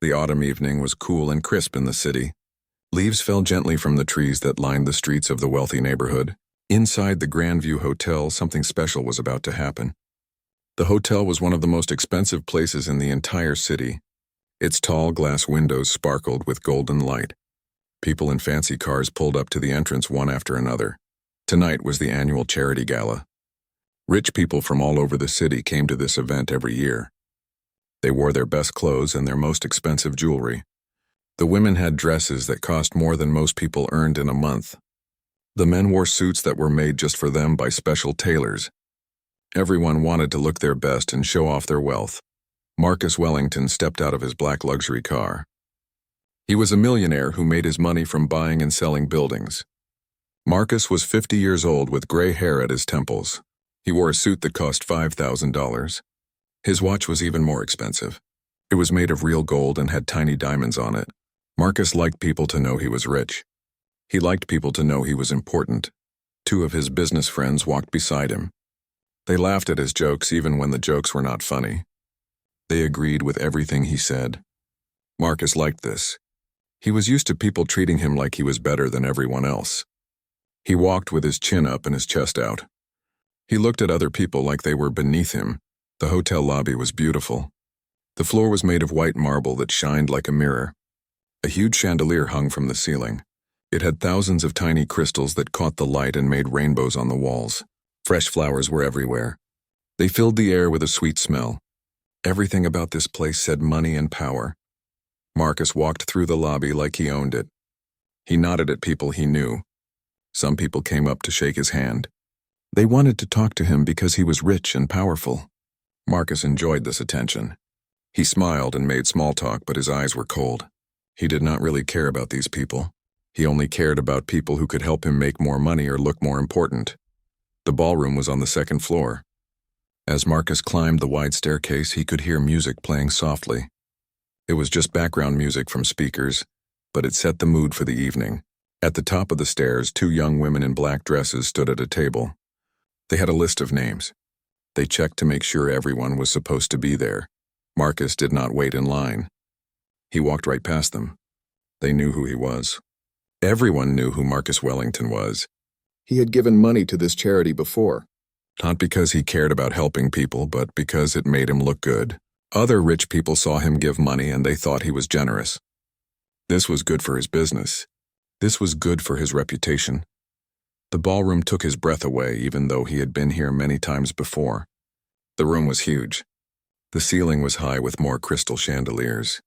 The autumn evening was cool and crisp in the city. Leaves fell gently from the trees that lined the streets of the wealthy neighborhood. Inside the Grandview Hotel, something special was about to happen. The hotel was one of the most expensive places in the entire city. Its tall glass windows sparkled with golden light. People in fancy cars pulled up to the entrance one after another. Tonight was the annual charity gala. Rich people from all over the city came to this event every year. They wore their best clothes and their most expensive jewelry. The women had dresses that cost more than most people earned in a month. The men wore suits that were made just for them by special tailors. Everyone wanted to look their best and show off their wealth. Marcus Wellington stepped out of his black luxury car. He was a millionaire who made his money from buying and selling buildings. Marcus was 50 years old with gray hair at his temples. He wore a suit that cost $5,000. His watch was even more expensive. It was made of real gold and had tiny diamonds on it. Marcus liked people to know he was rich. He liked people to know he was important. Two of his business friends walked beside him. They laughed at his jokes even when the jokes were not funny. They agreed with everything he said. Marcus liked this. He was used to people treating him like he was better than everyone else. He walked with his chin up and his chest out. He looked at other people like they were beneath him. The hotel lobby was beautiful. The floor was made of white marble that shined like a mirror. A huge chandelier hung from the ceiling. It had thousands of tiny crystals that caught the light and made rainbows on the walls. Fresh flowers were everywhere. They filled the air with a sweet smell. Everything about this place said money and power. Marcus walked through the lobby like he owned it. He nodded at people he knew. Some people came up to shake his hand. They wanted to talk to him because he was rich and powerful. Marcus enjoyed this attention. He smiled and made small talk, but his eyes were cold. He did not really care about these people. He only cared about people who could help him make more money or look more important. The ballroom was on the second floor. As Marcus climbed the wide staircase, he could hear music playing softly. It was just background music from speakers, but it set the mood for the evening. At the top of the stairs, two young women in black dresses stood at a table. They had a list of names. They checked to make sure everyone was supposed to be there. Marcus did not wait in line. He walked right past them. They knew who he was. Everyone knew who Marcus Wellington was. He had given money to this charity before, not because he cared about helping people, but because it made him look good. Other rich people saw him give money and they thought he was generous. This was good for his business. This was good for his reputation. The ballroom took his breath away, even though he had been here many times before. The room was huge. The ceiling was high with more crystal chandeliers.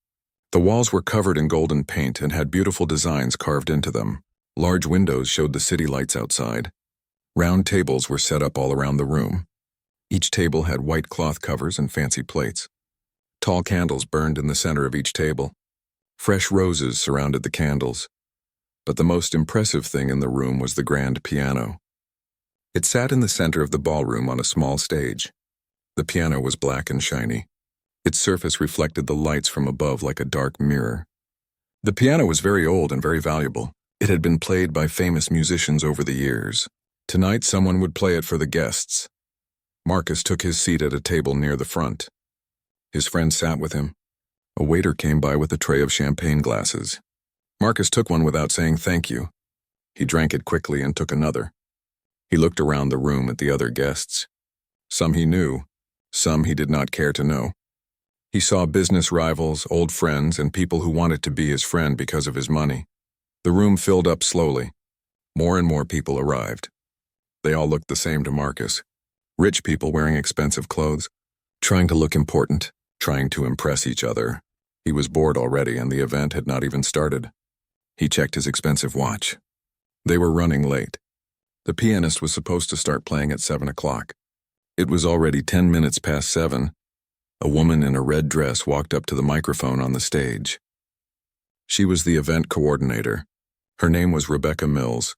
The walls were covered in golden paint and had beautiful designs carved into them. Large windows showed the city lights outside. Round tables were set up all around the room. Each table had white cloth covers and fancy plates. Tall candles burned in the center of each table. Fresh roses surrounded the candles. But the most impressive thing in the room was the grand piano. It sat in the center of the ballroom on a small stage. The piano was black and shiny. Its surface reflected the lights from above like a dark mirror. The piano was very old and very valuable. It had been played by famous musicians over the years. Tonight, someone would play it for the guests. Marcus took his seat at a table near the front. His friend sat with him. A waiter came by with a tray of champagne glasses. Marcus took one without saying thank you. He drank it quickly and took another. He looked around the room at the other guests. Some he knew, some he did not care to know. He saw business rivals, old friends, and people who wanted to be his friend because of his money. The room filled up slowly. More and more people arrived. They all looked the same to Marcus. Rich people wearing expensive clothes, trying to look important, trying to impress each other. He was bored already and the event had not even started. He checked his expensive watch. They were running late. The pianist was supposed to start playing at 7 o'clock. It was already 10 minutes past 7. A woman in a red dress walked up to the microphone on the stage. She was the event coordinator. Her name was Rebecca Mills.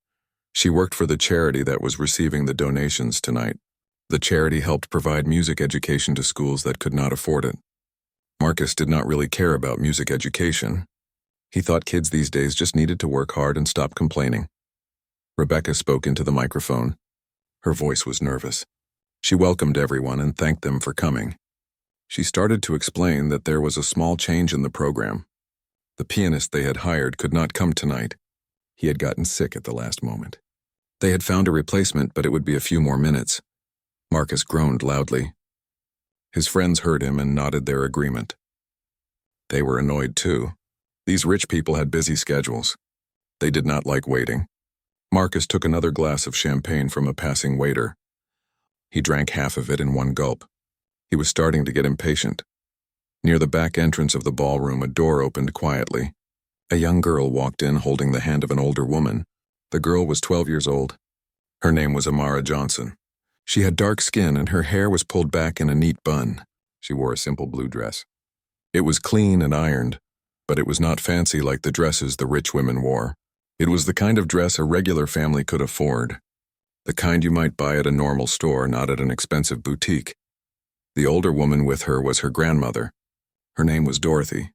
She worked for the charity that was receiving the donations tonight. The charity helped provide music education to schools that could not afford it. Marcus did not really care about music education. He thought kids these days just needed to work hard and stop complaining. Rebecca spoke into the microphone. Her voice was nervous. She welcomed everyone and thanked them for coming. She started to explain that there was a small change in the program. The pianist they had hired could not come tonight. He had gotten sick at the last moment. They had found a replacement, but it would be a few more minutes. Marcus groaned loudly. His friends heard him and nodded their agreement. They were annoyed too. These rich people had busy schedules. They did not like waiting. Marcus took another glass of champagne from a passing waiter. He drank half of it in one gulp. He was starting to get impatient. Near the back entrance of the ballroom, a door opened quietly. A young girl walked in holding the hand of an older woman. The girl was 12 years old. Her name was Amara Johnson. She had dark skin and her hair was pulled back in a neat bun. She wore a simple blue dress. It was clean and ironed, but it was not fancy like the dresses the rich women wore. It was the kind of dress a regular family could afford. The kind you might buy at a normal store, not at an expensive boutique. The older woman with her was her grandmother. Her name was Dorothy.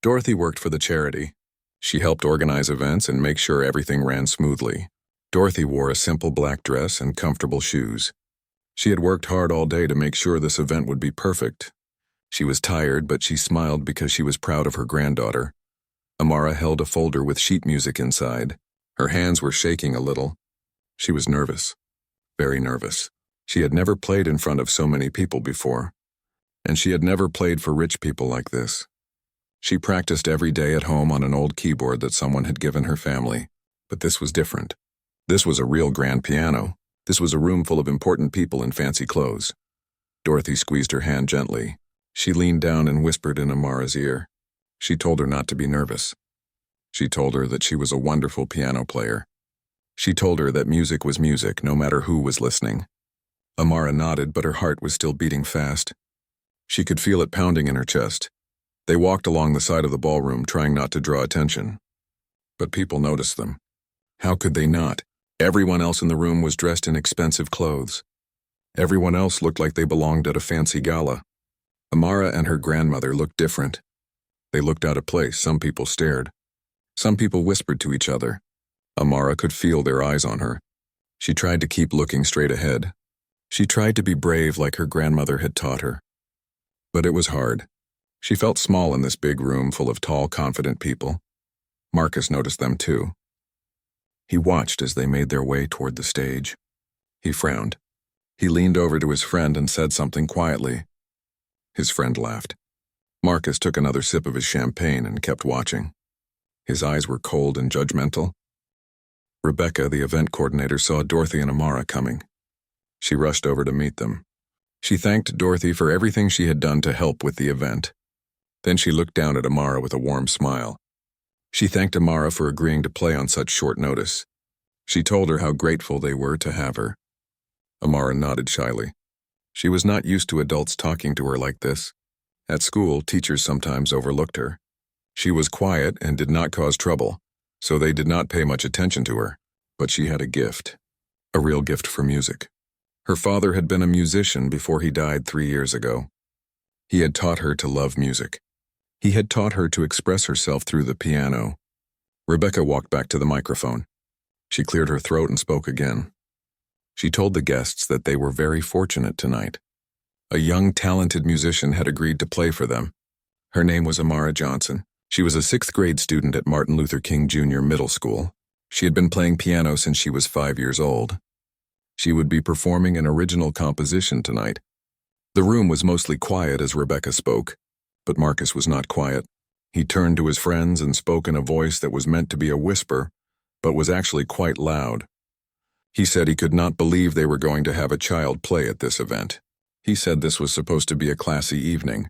Dorothy worked for the charity. She helped organize events and make sure everything ran smoothly. Dorothy wore a simple black dress and comfortable shoes. She had worked hard all day to make sure this event would be perfect. She was tired, but she smiled because she was proud of her granddaughter. Amara held a folder with sheet music inside. Her hands were shaking a little. She was nervous, very nervous. She had never played in front of so many people before, and she had never played for rich people like this. She practiced every day at home on an old keyboard that someone had given her family, but this was different. This was a real grand piano. This was a room full of important people in fancy clothes. Dorothy squeezed her hand gently. She leaned down and whispered in Amara's ear. She told her not to be nervous. She told her that she was a wonderful piano player. She told her that music was music, no matter who was listening. Amara nodded, but her heart was still beating fast. She could feel it pounding in her chest. They walked along the side of the ballroom, trying not to draw attention. But people noticed them. How could they not? Everyone else in the room was dressed in expensive clothes. Everyone else looked like they belonged at a fancy gala. Amara and her grandmother looked different. They looked out of place. Some people stared. Some people whispered to each other. Amara could feel their eyes on her. She tried to keep looking straight ahead. She tried to be brave like her grandmother had taught her. But it was hard. She felt small in this big room full of tall, confident people. Marcus noticed them too. He watched as they made their way toward the stage. He frowned. He leaned over to his friend and said something quietly. His friend laughed. Marcus took another sip of his champagne and kept watching. His eyes were cold and judgmental. Rebecca, the event coordinator, saw Dorothy and Amara coming. She rushed over to meet them. She thanked Dorothy for everything she had done to help with the event. Then she looked down at Amara with a warm smile. She thanked Amara for agreeing to play on such short notice. She told her how grateful they were to have her. Amara nodded shyly. She was not used to adults talking to her like this. At school, teachers sometimes overlooked her. She was quiet and did not cause trouble, so they did not pay much attention to her. But she had a gift, a real gift for music. Her father had been a musician before he died 3 years ago. He had taught her to love music. He had taught her to express herself through the piano. Rebecca walked back to the microphone. She cleared her throat and spoke again. She told the guests that they were very fortunate tonight. A young, talented musician had agreed to play for them. Her name was Amara Johnson. She was a 6th grade student at Martin Luther King Jr. Middle School. She had been playing piano since she was 5 years old. She would be performing an original composition tonight. The room was mostly quiet as Rebecca spoke, but Marcus was not quiet. He turned to his friends and spoke in a voice that was meant to be a whisper, but was actually quite loud. He said he could not believe they were going to have a child play at this event. He said this was supposed to be a classy evening.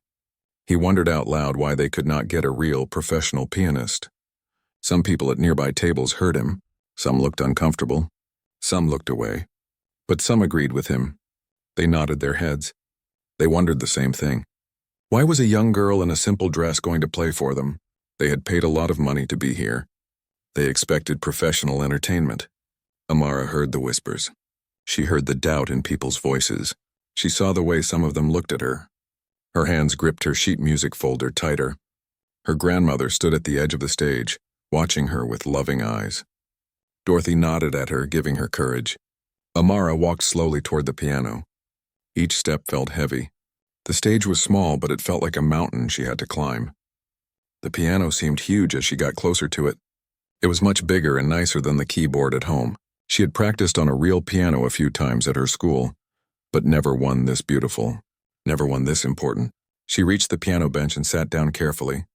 He wondered out loud why they could not get a real professional pianist. Some people at nearby tables heard him. Some looked uncomfortable. Some looked away. But some agreed with him. They nodded their heads. They wondered the same thing. Why was a young girl in a simple dress going to play for them? They had paid a lot of money to be here. They expected professional entertainment. Amara heard the whispers. She heard the doubt in people's voices. She saw the way some of them looked at her. Her hands gripped her sheet music folder tighter. Her grandmother stood at the edge of the stage, watching her with loving eyes. Dorothy nodded at her, giving her courage. Amara walked slowly toward the piano. Each step felt heavy. The stage was small, but it felt like a mountain she had to climb. The piano seemed huge as she got closer to it. It was much bigger and nicer than the keyboard at home. She had practiced on a real piano a few times at her school, but never one this beautiful, never one this important. She reached the piano bench and sat down carefully.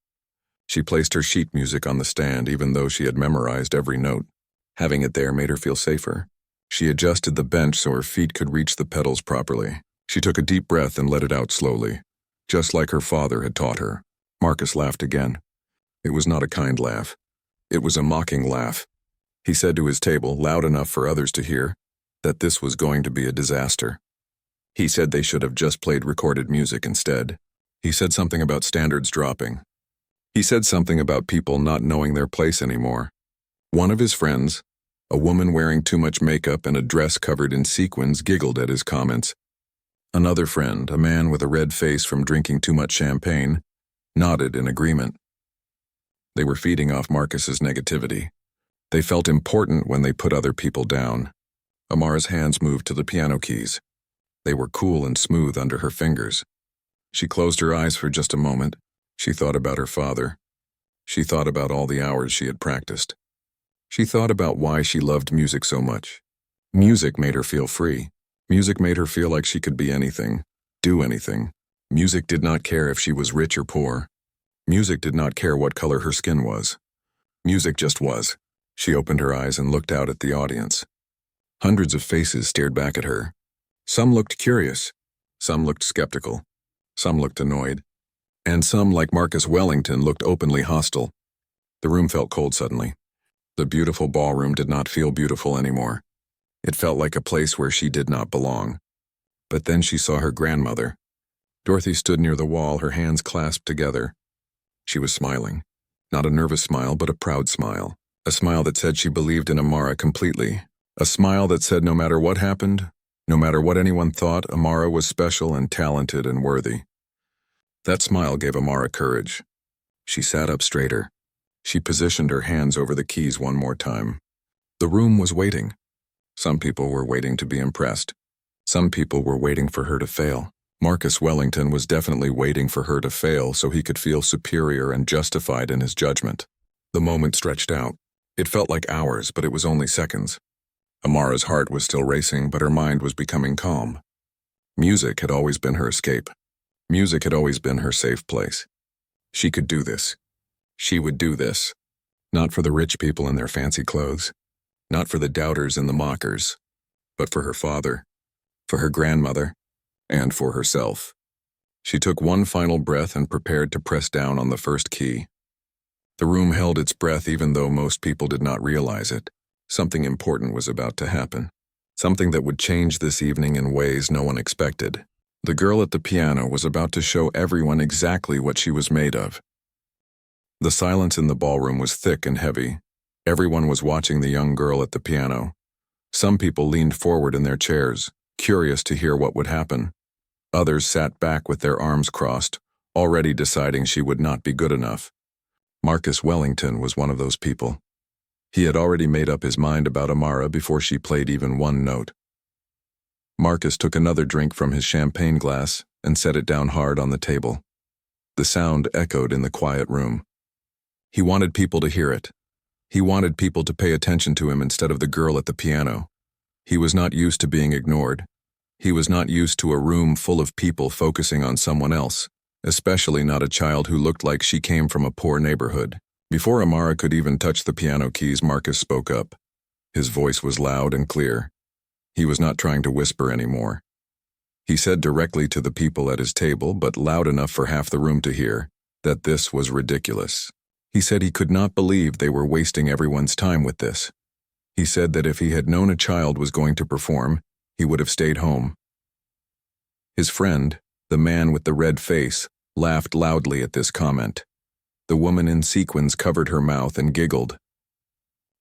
She placed her sheet music on the stand even though she had memorized every note. Having it there made her feel safer. She adjusted the bench so her feet could reach the pedals properly. She took a deep breath and let it out slowly, just like her father had taught her. Marcus laughed again. It was not a kind laugh. It was a mocking laugh. He said to his table, loud enough for others to hear, that this was going to be a disaster. He said they should have just played recorded music instead. He said something about standards dropping. He said something about people not knowing their place anymore. One of his friends, a woman wearing too much makeup and a dress covered in sequins, giggled at his comments. Another friend, a man with a red face from drinking too much champagne, nodded in agreement. They were feeding off Marcus's negativity. They felt important when they put other people down. Amara's hands moved to the piano keys. They were cool and smooth under her fingers. She closed her eyes for just a moment. She thought about her father. She thought about all the hours she had practiced. She thought about why she loved music so much. Music made her feel free. Music made her feel like she could be anything, do anything. Music did not care if she was rich or poor. Music did not care what color her skin was. Music just was. She opened her eyes and looked out at the audience. Hundreds of faces stared back at her. Some looked curious. Some looked skeptical. Some looked annoyed. And some, like Marcus Wellington, looked openly hostile. The room felt cold suddenly. The beautiful ballroom did not feel beautiful anymore. It felt like a place where she did not belong. But then she saw her grandmother. Dorothy stood near the wall, her hands clasped together. She was smiling. Not a nervous smile, but a proud smile. A smile that said she believed in Amara completely. A smile that said no matter what happened, no matter what anyone thought, Amara was special and talented and worthy. That smile gave Amara courage. She sat up straighter. She positioned her hands over the keys one more time. The room was waiting. Some people were waiting to be impressed. Some people were waiting for her to fail. Marcus Wellington was definitely waiting for her to fail so he could feel superior and justified in his judgment. The moment stretched out. It felt like hours, but it was only seconds. Amara's heart was still racing, but her mind was becoming calm. Music had always been her escape. Music had always been her safe place. She could do this. She would do this. Not for the rich people in their fancy clothes. Not for the doubters and the mockers. But for her father. For her grandmother. And for herself. She took one final breath and prepared to press down on the first key. The room held its breath even though most people did not realize it. Something important was about to happen. Something that would change this evening in ways no one expected. The girl at the piano was about to show everyone exactly what she was made of. The silence in the ballroom was thick and heavy. Everyone was watching the young girl at the piano. Some people leaned forward in their chairs, curious to hear what would happen. Others sat back with their arms crossed, already deciding she would not be good enough. Marcus Wellington was one of those people. He had already made up his mind about Amara before she played even one note. Marcus took another drink from his champagne glass and set it down hard on the table. The sound echoed in the quiet room. He wanted people to hear it. He wanted people to pay attention to him instead of the girl at the piano. He was not used to being ignored. He was not used to a room full of people focusing on someone else, especially not a child who looked like she came from a poor neighborhood. Before Amara could even touch the piano keys, Marcus spoke up. His voice was loud and clear. He was not trying to whisper anymore. He said directly to the people at his table, but loud enough for half the room to hear, that this was ridiculous. He said he could not believe they were wasting everyone's time with this. He said that if he had known a child was going to perform, he would have stayed home. His friend, the man with the red face, laughed loudly at this comment. The woman in sequins covered her mouth and giggled.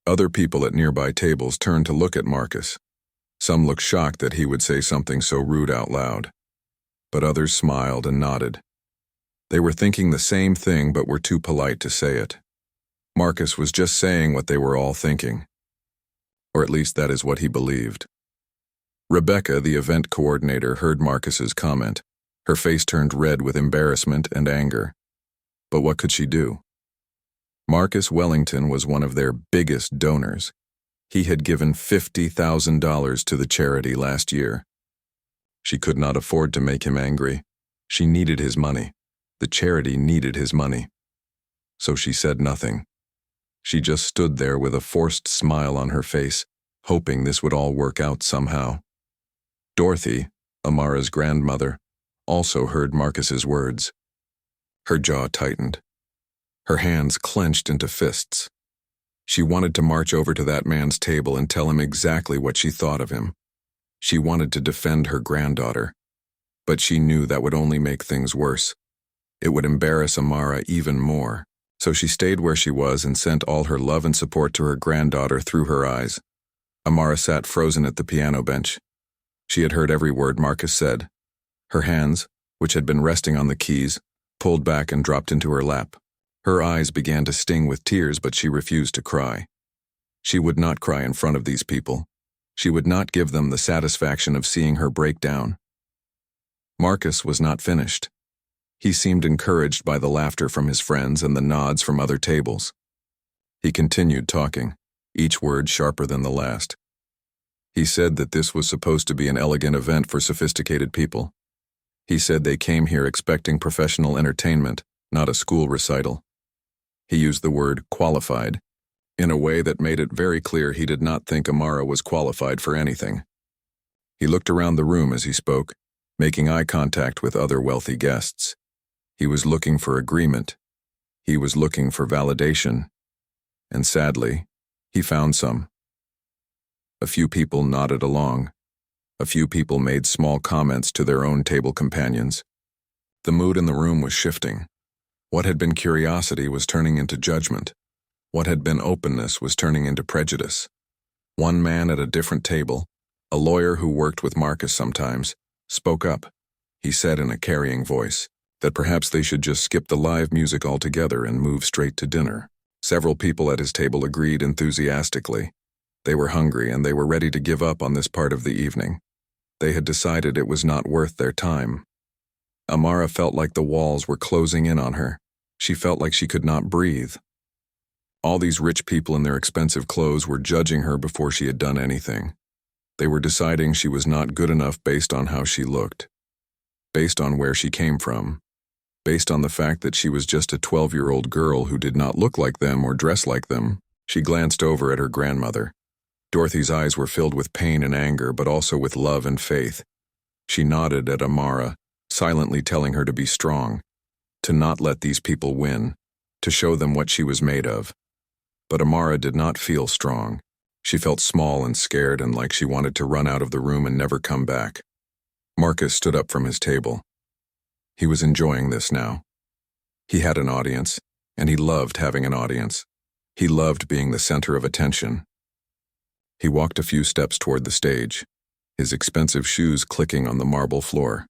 Other people at nearby tables turned to look at Marcus. Some looked shocked that he would say something so rude out loud. But others smiled and nodded. They were thinking the same thing but were too polite to say it. Marcus was just saying what they were all thinking. Or at least that is what he believed. Rebecca, the event coordinator, heard Marcus's comment. Her face turned red with embarrassment and anger. But what could she do? Marcus Wellington was one of their biggest donors. He had given $50,000 to the charity last year. She could not afford to make him angry. She needed his money. The charity needed his money. So she said nothing. She just stood there with a forced smile on her face, hoping this would all work out somehow. Dorothy, Amara's grandmother, also heard Marcus's words. Her jaw tightened. Her hands clenched into fists. She wanted to march over to that man's table and tell him exactly what she thought of him. She wanted to defend her granddaughter. But she knew that would only make things worse. It would embarrass Amara even more. So she stayed where she was and sent all her love and support to her granddaughter through her eyes. Amara sat frozen at the piano bench. She had heard every word Marcus said. Her hands, which had been resting on the keys, pulled back and dropped into her lap. Her eyes began to sting with tears, but she refused to cry. She would not cry in front of these people. She would not give them the satisfaction of seeing her break down. Marcus was not finished. He seemed encouraged by the laughter from his friends and the nods from other tables. He continued talking, each word sharper than the last. He said that this was supposed to be an elegant event for sophisticated people. He said they came here expecting professional entertainment, not a school recital. He used the word qualified in a way that made it very clear he did not think Amara was qualified for anything. He looked around the room as he spoke, making eye contact with other wealthy guests. He was looking for agreement. He was looking for validation. And sadly, he found some. A few people nodded along. A few people made small comments to their own table companions. The mood in the room was shifting. What had been curiosity was turning into judgment. What had been openness was turning into prejudice. One man at a different table, a lawyer who worked with Marcus sometimes, spoke up. He said in a carrying voice that perhaps they should just skip the live music altogether and move straight to dinner. Several people at his table agreed enthusiastically. They were hungry and they were ready to give up on this part of the evening. They had decided it was not worth their time. Amara felt like the walls were closing in on her. She felt like she could not breathe. All these rich people in their expensive clothes were judging her before she had done anything. They were deciding she was not good enough based on how she looked, based on where she came from, based on the fact that she was just a 12-year-old girl who did not look like them or dress like them. She glanced over at her grandmother. Dorothy's eyes were filled with pain and anger, but also with love and faith. She nodded at Amara, silently telling her to be strong, to not let these people win, to show them what she was made of. But Amara did not feel strong. She felt small and scared and like she wanted to run out of the room and never come back. Marcus stood up from his table. He was enjoying this now. He had an audience, and he loved having an audience. He loved being the center of attention. He walked a few steps toward the stage, his expensive shoes clicking on the marble floor.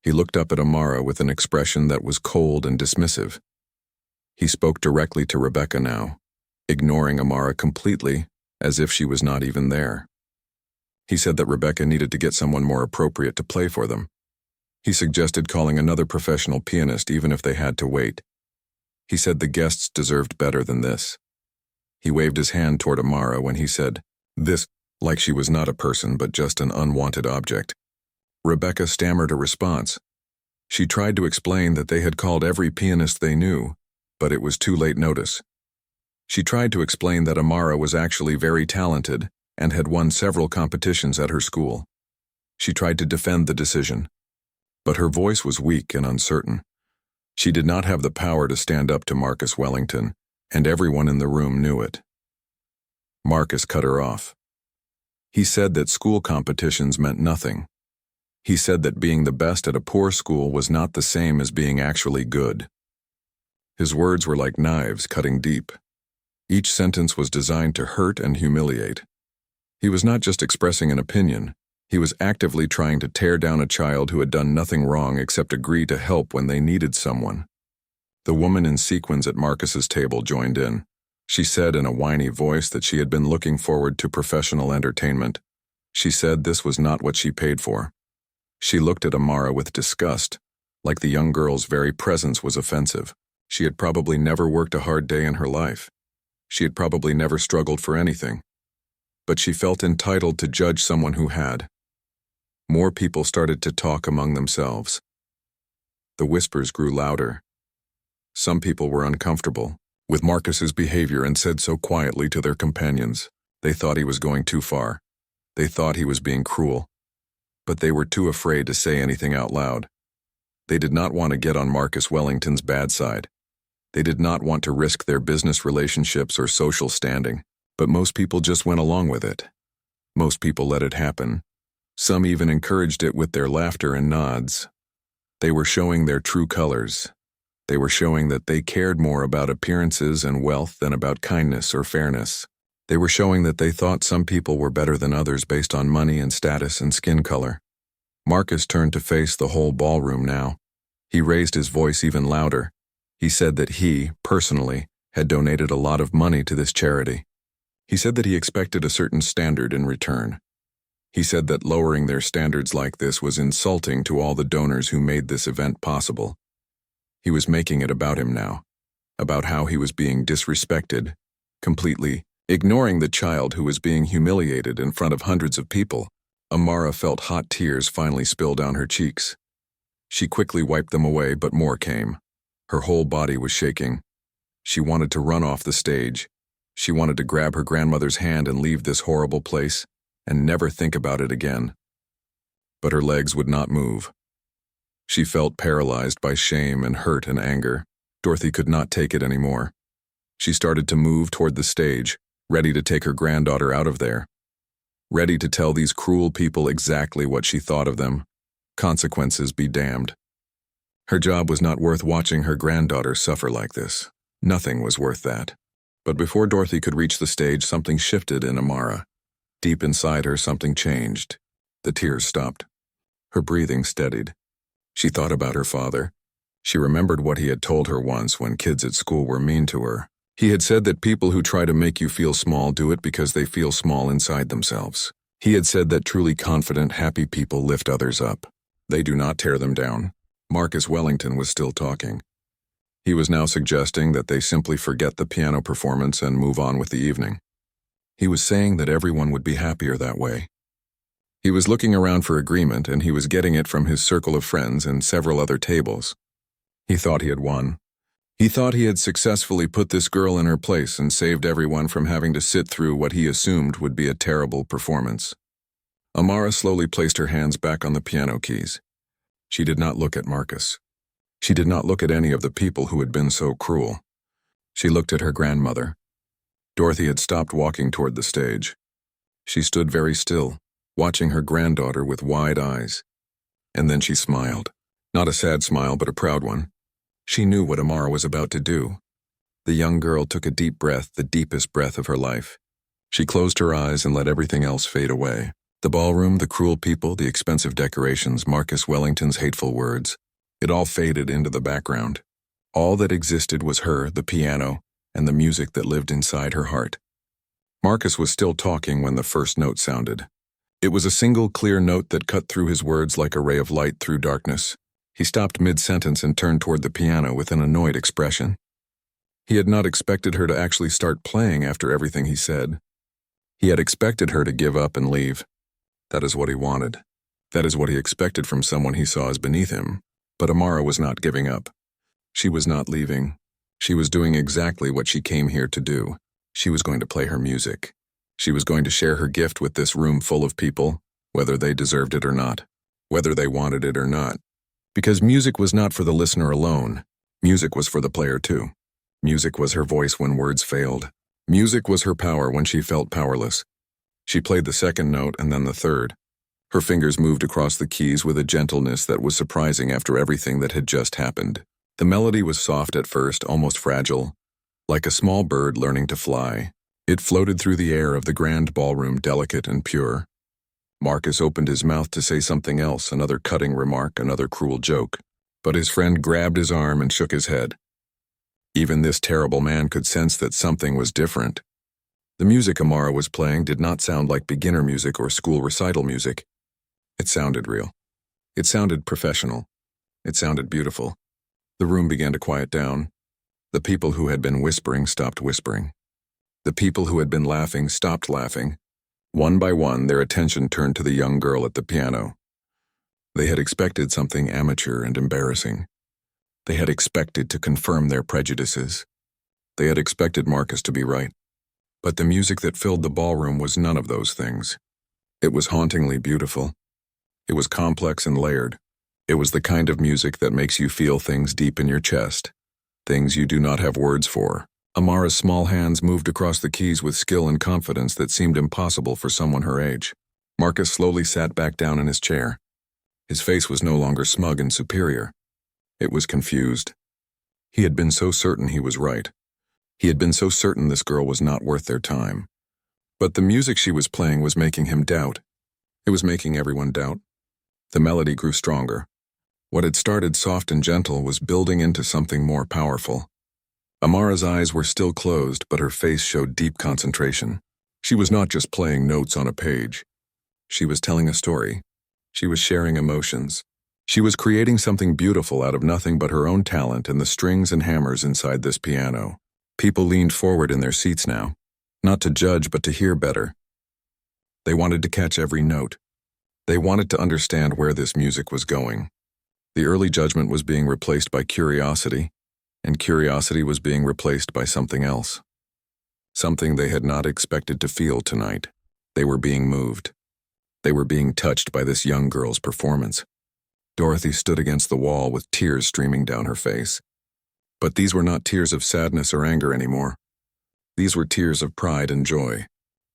He looked up at Amara with an expression that was cold and dismissive. He spoke directly to Rebecca now, ignoring Amara completely, as if she was not even there. He said that Rebecca needed to get someone more appropriate to play for them. He suggested calling another professional pianist even if they had to wait. He said the guests deserved better than this. He waved his hand toward Amara when he said this, like she was not a person but just an unwanted object. Rebecca stammered a response. She tried to explain that they had called every pianist they knew, but it was too late notice. She tried to explain that Amara was actually very talented and had won several competitions at her school. She tried to defend the decision, but her voice was weak and uncertain. She did not have the power to stand up to Marcus Wellington, and everyone in the room knew it. Marcus cut her off. He said that school competitions meant nothing. He said that being the best at a poor school was not the same as being actually good. His words were like knives cutting deep. Each sentence was designed to hurt and humiliate. He was not just expressing an opinion. He was actively trying to tear down a child who had done nothing wrong except agree to help when they needed someone. The woman in sequins at Marcus's table joined in. She said in a whiny voice that she had been looking forward to professional entertainment. She said this was not what she paid for. She looked at Amara with disgust, like the young girl's very presence was offensive. She had probably never worked a hard day in her life. She had probably never struggled for anything. But she felt entitled to judge someone who had. More people started to talk among themselves. The whispers grew louder. Some people were uncomfortable with Marcus's behavior and said so quietly to their companions. They thought he was going too far. They thought he was being cruel. But they were too afraid to say anything out loud. They did not want to get on Marcus Wellington's bad side. They did not want to risk their business relationships or social standing. But most people just went along with it. Most people let it happen. Some even encouraged it with their laughter and nods. They were showing their true colors. They were showing that they cared more about appearances and wealth than about kindness or fairness. They were showing that they thought some people were better than others based on money and status and skin color. Marcus turned to face the whole ballroom now. He raised his voice even louder. He said that he, personally, had donated a lot of money to this charity. He said that he expected a certain standard in return. He said that lowering their standards like this was insulting to all the donors who made this event possible. He was making it about him now, about how he was being disrespected, completely ignoring the child who was being humiliated in front of hundreds of people. Amara felt hot tears finally spill down her cheeks. She quickly wiped them away, but more came. Her whole body was shaking. She wanted to run off the stage. She wanted to grab her grandmother's hand and leave this horrible place and never think about it again. But her legs would not move. She felt paralyzed by shame and hurt and anger. Dorothy could not take it anymore. She started to move toward the stage, ready to take her granddaughter out of there. Ready to tell these cruel people exactly what she thought of them. Consequences be damned. Her job was not worth watching her granddaughter suffer like this. Nothing was worth that. But before Dorothy could reach the stage, something shifted in Amara. Deep inside her, something changed. The tears stopped. Her breathing steadied. She thought about her father. She remembered what he had told her once when kids at school were mean to her. He had said that people who try to make you feel small do it because they feel small inside themselves. He had said that truly confident, happy people lift others up. They do not tear them down. Marcus Wellington was still talking. He was now suggesting that they simply forget the piano performance and move on with the evening. He was saying that everyone would be happier that way. He was looking around for agreement, and he was getting it from his circle of friends and several other tables. He thought he had won. He thought he had successfully put this girl in her place and saved everyone from having to sit through what he assumed would be a terrible performance. Amara slowly placed her hands back on the piano keys. She did not look at Marcus. She did not look at any of the people who had been so cruel. She looked at her grandmother. Dorothy had stopped walking toward the stage. She stood very still, watching her granddaughter with wide eyes. And then she smiled. Not a sad smile, but a proud one. She knew what Amara was about to do. The young girl took a deep breath, the deepest breath of her life. She closed her eyes and let everything else fade away. The ballroom, the cruel people, the expensive decorations, Marcus Wellington's hateful words. It all faded into the background. All that existed was her, the piano, and the music that lived inside her heart. Marcus was still talking when the first note sounded. It was a single clear note that cut through his words like a ray of light through darkness. He stopped mid-sentence and turned toward the piano with an annoyed expression. He had not expected her to actually start playing after everything he said. He had expected her to give up and leave. That is what he wanted. That is what he expected from someone he saw as beneath him. But Amara was not giving up. She was not leaving. She was doing exactly what she came here to do. She was going to play her music. She was going to share her gift with this room full of people, whether they deserved it or not, whether they wanted it or not. Because music was not for the listener alone. Music was for the player too. Music was her voice when words failed. Music was her power when she felt powerless. She played the second note and then the third. Her fingers moved across the keys with a gentleness that was surprising after everything that had just happened. The melody was soft at first, almost fragile, like a small bird learning to fly. It floated through the air of the grand ballroom, delicate and pure. Marcus opened his mouth to say something else, another cutting remark, another cruel joke. But his friend grabbed his arm and shook his head. Even this terrible man could sense that something was different. The music Amara was playing did not sound like beginner music or school recital music. It sounded real. It sounded professional. It sounded beautiful. The room began to quiet down. The people who had been whispering stopped whispering. The people who had been laughing stopped laughing. One by one, their attention turned to the young girl at the piano. They had expected something amateur and embarrassing. They had expected to confirm their prejudices. They had expected Marcus to be right. But the music that filled the ballroom was none of those things. It was hauntingly beautiful. It was complex and layered. It was the kind of music that makes you feel things deep in your chest, things you do not have words for. Amara's small hands moved across the keys with skill and confidence that seemed impossible for someone her age. Marcus slowly sat back down in his chair. His face was no longer smug and superior. It was confused. He had been so certain he was right. He had been so certain this girl was not worth their time. But the music she was playing was making him doubt. It was making everyone doubt. The melody grew stronger. What had started soft and gentle was building into something more powerful. Amara's eyes were still closed, but her face showed deep concentration. She was not just playing notes on a page. She was telling a story. She was sharing emotions. She was creating something beautiful out of nothing but her own talent and the strings and hammers inside this piano. People leaned forward in their seats now, not to judge but to hear better. They wanted to catch every note. They wanted to understand where this music was going. The early judgment was being replaced by curiosity, and curiosity was being replaced by something else. Something they had not expected to feel tonight. They were being moved. They were being touched by this young girl's performance. Dorothy stood against the wall with tears streaming down her face. But these were not tears of sadness or anger anymore. These were tears of pride and joy.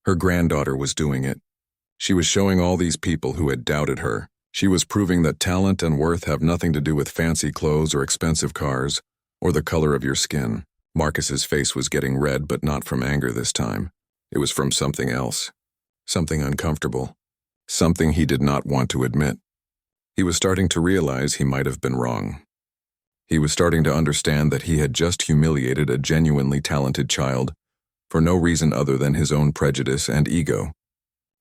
Her granddaughter was doing it. She was showing all these people who had doubted her. She was proving that talent and worth have nothing to do with fancy clothes or expensive cars, or the color of your skin. Marcus's face was getting red, but not from anger this time. It was from something else. Something uncomfortable. Something he did not want to admit. He was starting to realize he might have been wrong. He was starting to understand that he had just humiliated a genuinely talented child for no reason other than his own prejudice and ego.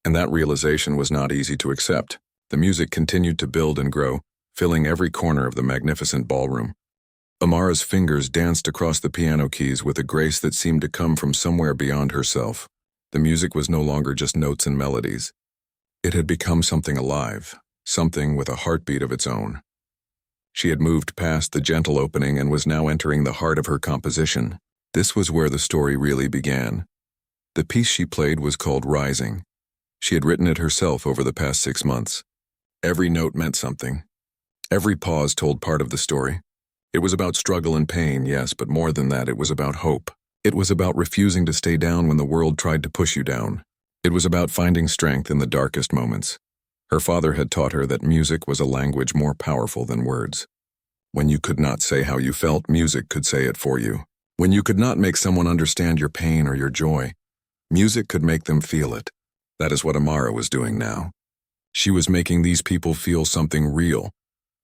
And that realization was not easy to accept. The music continued to build and grow, filling every corner of the magnificent ballroom. Amara's fingers danced across the piano keys with a grace that seemed to come from somewhere beyond herself. The music was no longer just notes and melodies. It had become something alive, something with a heartbeat of its own. She had moved past the gentle opening and was now entering the heart of her composition. This was where the story really began. The piece she played was called Rising. She had written it herself over the past 6 months. Every note meant something. Every pause told part of the story. It was about struggle and pain, yes, but more than that, it was about hope. It was about refusing to stay down when the world tried to push you down. It was about finding strength in the darkest moments. Her father had taught her that music was a language more powerful than words. When you could not say how you felt, music could say it for you. When you could not make someone understand your pain or your joy, music could make them feel it. That is what Amara was doing now. She was making these people feel something real.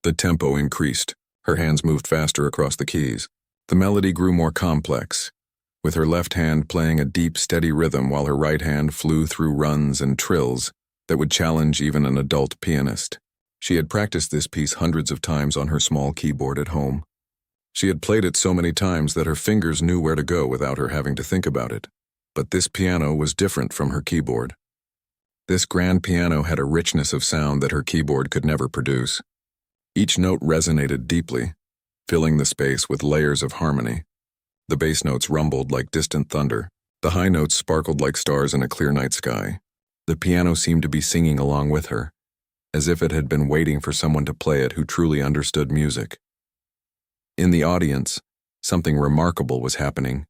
The tempo increased. Her hands moved faster across the keys. The melody grew more complex, with her left hand playing a deep, steady rhythm while her right hand flew through runs and trills that would challenge even an adult pianist. She had practiced this piece hundreds of times on her small keyboard at home. She had played it so many times that her fingers knew where to go without her having to think about it. But this piano was different from her keyboard. This grand piano had a richness of sound that her keyboard could never produce. Each note resonated deeply, filling the space with layers of harmony. The bass notes rumbled like distant thunder. The high notes sparkled like stars in a clear night sky. The piano seemed to be singing along with her, as if it had been waiting for someone to play it who truly understood music. In the audience, something remarkable was happening.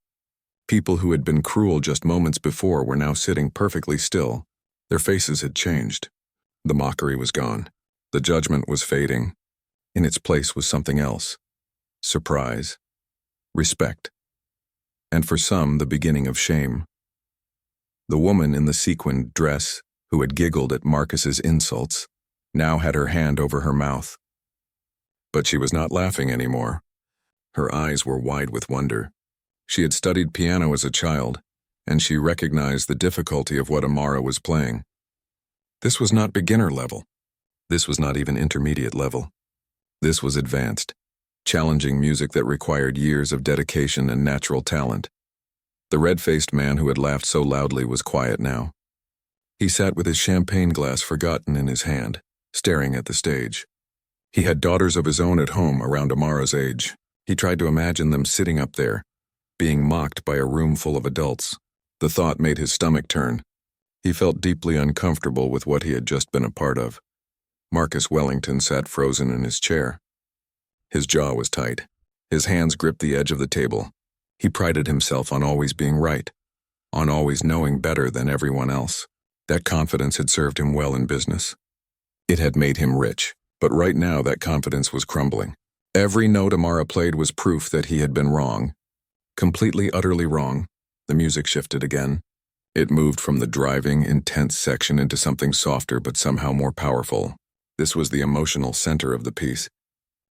People who had been cruel just moments before were now sitting perfectly still. Their faces had changed. The mockery was gone. The judgment was fading. In its place was something else. Surprise. Respect. And for some, the beginning of shame. The woman in the sequined dress, who had giggled at Marcus's insults, now had her hand over her mouth. But she was not laughing anymore. Her eyes were wide with wonder. She had studied piano as a child, and she recognized the difficulty of what Amara was playing. This was not beginner level. This was not even intermediate level. This was advanced, challenging music that required years of dedication and natural talent. The red-faced man who had laughed so loudly was quiet now. He sat with his champagne glass forgotten in his hand, staring at the stage. He had daughters of his own at home around Amara's age. He tried to imagine them sitting up there, being mocked by a room full of adults. The thought made his stomach turn. He felt deeply uncomfortable with what he had just been a part of. Marcus Wellington sat frozen in his chair. His jaw was tight. His hands gripped the edge of the table. He prided himself on always being right, on always knowing better than everyone else. That confidence had served him well in business. It had made him rich, but right now that confidence was crumbling. Every note Amara played was proof that he had been wrong. Completely, utterly wrong. The music shifted again. It moved from the driving, intense section into something softer but somehow more powerful. This was the emotional center of the piece.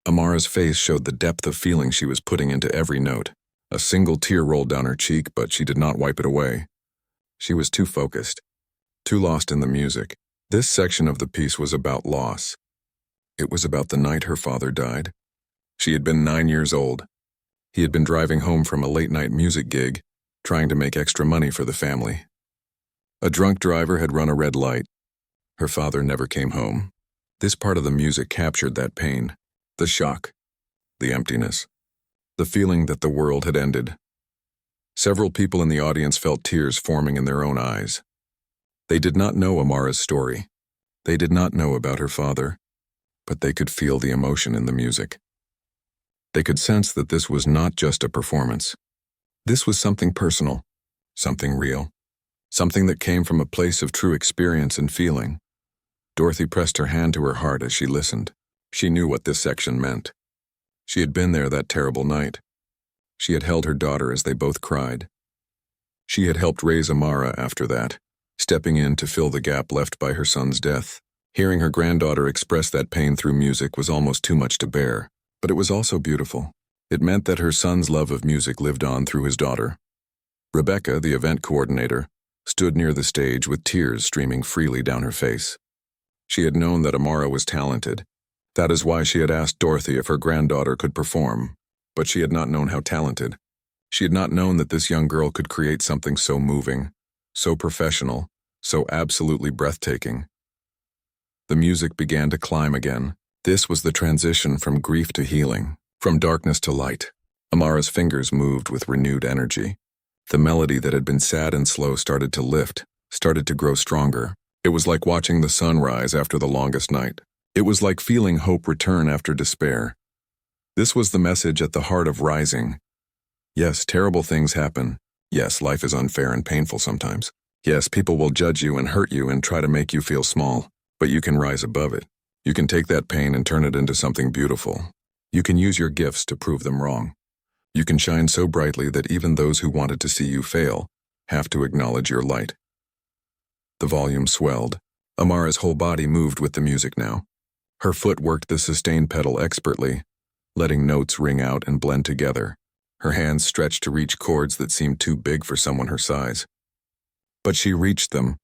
Amara's face showed the depth of feeling she was putting into every note. A single tear rolled down her cheek, but she did not wipe it away. She was too focused, too lost in the music. This section of the piece was about loss. It was about the night her father died. She had been 9 years old. He had been driving home from a late-night music gig, trying to make extra money for the family. A drunk driver had run a red light. Her father never came home. This part of the music captured that pain, the shock, the emptiness, the feeling that the world had ended. Several people in the audience felt tears forming in their own eyes. They did not know Amara's story. They did not know about her father, but they could feel the emotion in the music. They could sense that this was not just a performance. This was something personal, something real, something that came from a place of true experience and feeling. Dorothy pressed her hand to her heart as she listened. She knew what this section meant. She had been there that terrible night. She had held her daughter as they both cried. She had helped raise Amara after that, stepping in to fill the gap left by her son's death. Hearing her granddaughter express that pain through music was almost too much to bear, but it was also beautiful. It meant that her son's love of music lived on through his daughter. Rebecca, the event coordinator, stood near the stage with tears streaming freely down her face. She had known that Amara was talented. That is why she had asked Dorothy if her granddaughter could perform, but she had not known how talented. She had not known that this young girl could create something so moving, so professional, so absolutely breathtaking. The music began to climb again. This was the transition from grief to healing, from darkness to light. Amara's fingers moved with renewed energy. The melody that had been sad and slow started to lift, started to grow stronger. It was like watching the sun rise after the longest night. It was like feeling hope return after despair. This was the message at the heart of rising. Yes, terrible things happen. Yes, life is unfair and painful sometimes. Yes, people will judge you and hurt you and try to make you feel small, but you can rise above it. You can take that pain and turn it into something beautiful. You can use your gifts to prove them wrong. You can shine so brightly that even those who wanted to see you fail have to acknowledge your light. The volume swelled. Amara's whole body moved with the music now. Her foot worked the sustain pedal expertly, letting notes ring out and blend together. Her hands stretched to reach chords that seemed too big for someone her size. But she reached them.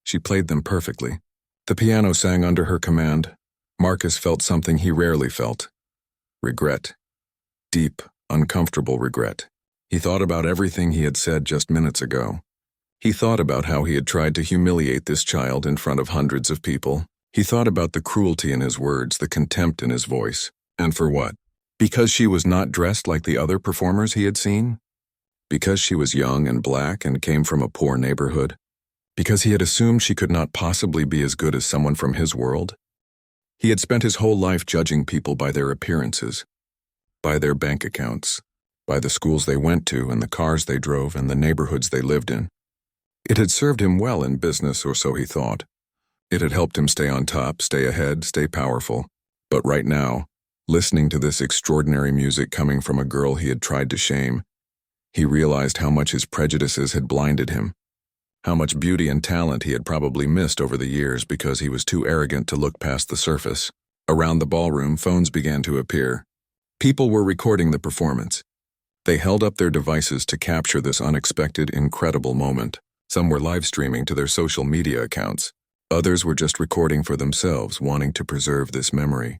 She played them perfectly. The piano sang under her command. Marcus felt something he rarely felt. Regret. Deep, uncomfortable regret. He thought about everything he had said just minutes ago. He thought about how he had tried to humiliate this child in front of hundreds of people. He thought about the cruelty in his words, the contempt in his voice. And for what? Because she was not dressed like the other performers he had seen? Because she was young and black and came from a poor neighborhood? Because he had assumed she could not possibly be as good as someone from his world? He had spent his whole life judging people by their appearances, by their bank accounts, by the schools they went to and the cars they drove and the neighborhoods they lived in. It had served him well in business, or so he thought. It had helped him stay on top, stay ahead, stay powerful. But right now, listening to this extraordinary music coming from a girl he had tried to shame, he realized how much his prejudices had blinded him, how much beauty and talent he had probably missed over the years because he was too arrogant to look past the surface. Around the ballroom, phones began to appear. People were recording the performance. They held up their devices to capture this unexpected, incredible moment. Some were live streaming to their social media accounts. Others were just recording for themselves, wanting to preserve this memory.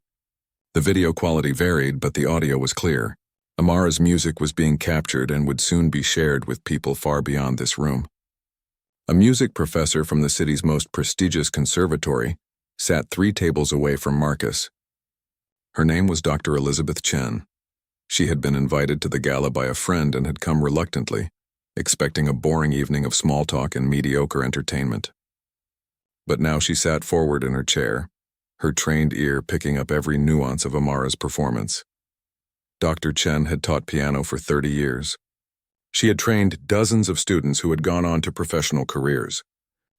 The video quality varied, but the audio was clear. Amara's music was being captured and would soon be shared with people far beyond this room. A music professor from the city's most prestigious conservatory sat 3 tables away from Marcus. Her name was Dr. Elizabeth Chen. She had been invited to the gala by a friend and had come reluctantly, expecting a boring evening of small talk and mediocre entertainment. But now she sat forward in her chair, her trained ear picking up every nuance of Amara's performance. Dr. Chen had taught piano for 30 years. She had trained dozens of students who had gone on to professional careers.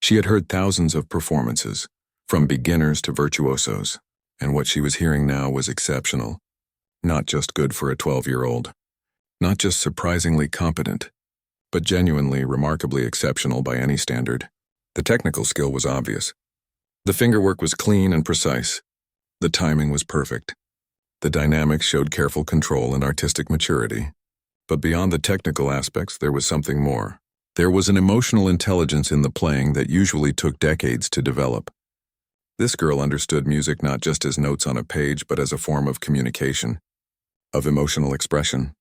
She had heard thousands of performances, from beginners to virtuosos, and what she was hearing now was exceptional. Not just good for a 12-year-old. Not just surprisingly competent, but genuinely remarkably exceptional by any standard. The technical skill was obvious. The fingerwork was clean and precise. The timing was perfect. The dynamics showed careful control and artistic maturity. But beyond the technical aspects, there was something more. There was an emotional intelligence in the playing that usually took decades to develop. This girl understood music not just as notes on a page, but as a form of communication, of emotional expression.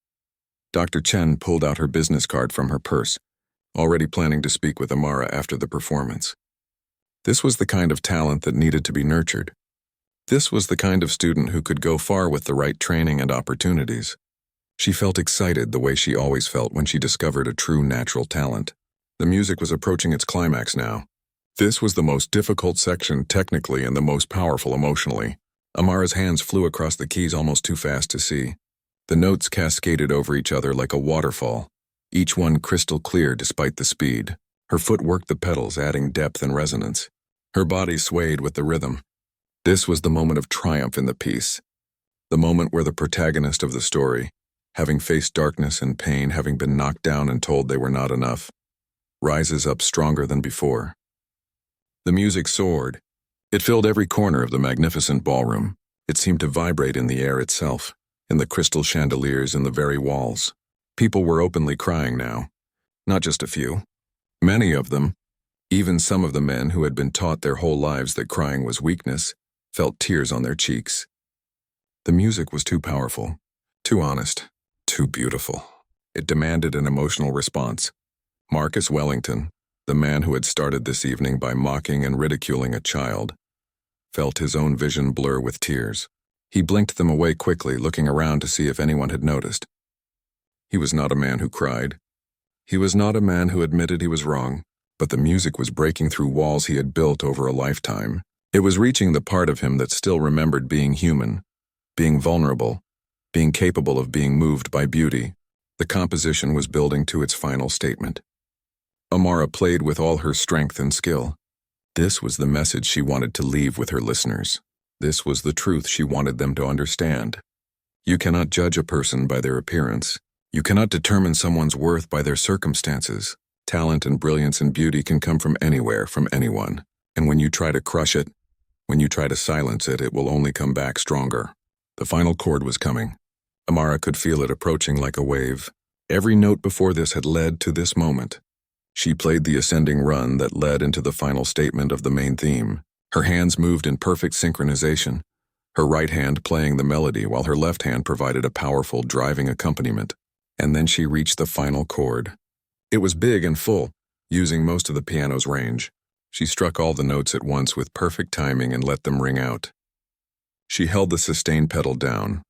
Dr. Chen pulled out her business card from her purse, already planning to speak with Amara after the performance. This was the kind of talent that needed to be nurtured. This was the kind of student who could go far with the right training and opportunities. She felt excited the way she always felt when she discovered a true natural talent. The music was approaching its climax now. This was the most difficult section technically and the most powerful emotionally. Amara's hands flew across the keys almost too fast to see. The notes cascaded over each other like a waterfall, each one crystal clear despite the speed. Her foot worked the pedals, adding depth and resonance. Her body swayed with the rhythm. This was the moment of triumph in the piece. The moment where the protagonist of the story, having faced darkness and pain, having been knocked down and told they were not enough, rises up stronger than before. The music soared. It filled every corner of the magnificent ballroom. It seemed to vibrate in the air itself, in the crystal chandeliers in the very walls. People were openly crying now. Not just a few. Many of them, even some of the men who had been taught their whole lives that crying was weakness, felt tears on their cheeks. The music was too powerful, too honest, too beautiful. It demanded an emotional response. Marcus Wellington, the man who had started this evening by mocking and ridiculing a child, felt his own vision blur with tears. He blinked them away quickly, looking around to see if anyone had noticed. He was not a man who cried. He was not a man who admitted he was wrong, but the music was breaking through walls he had built over a lifetime. It was reaching the part of him that still remembered being human, being vulnerable, being capable of being moved by beauty. The composition was building to its final statement. Amara played with all her strength and skill. This was the message she wanted to leave with her listeners. This was the truth she wanted them to understand. You cannot judge a person by their appearance. You cannot determine someone's worth by their circumstances. Talent and brilliance and beauty can come from anywhere, from anyone. And when you try to crush it, when you try to silence it, it will only come back stronger. The final chord was coming. Amara could feel it approaching like a wave. Every note before this had led to this moment. She played the ascending run that led into the final statement of the main theme. Her hands moved in perfect synchronization, her right hand playing the melody while her left hand provided a powerful driving accompaniment. And then she reached the final chord. It was big and full, using most of the piano's range. She struck all the notes at once with perfect timing and let them ring out. She held the sustain pedal down,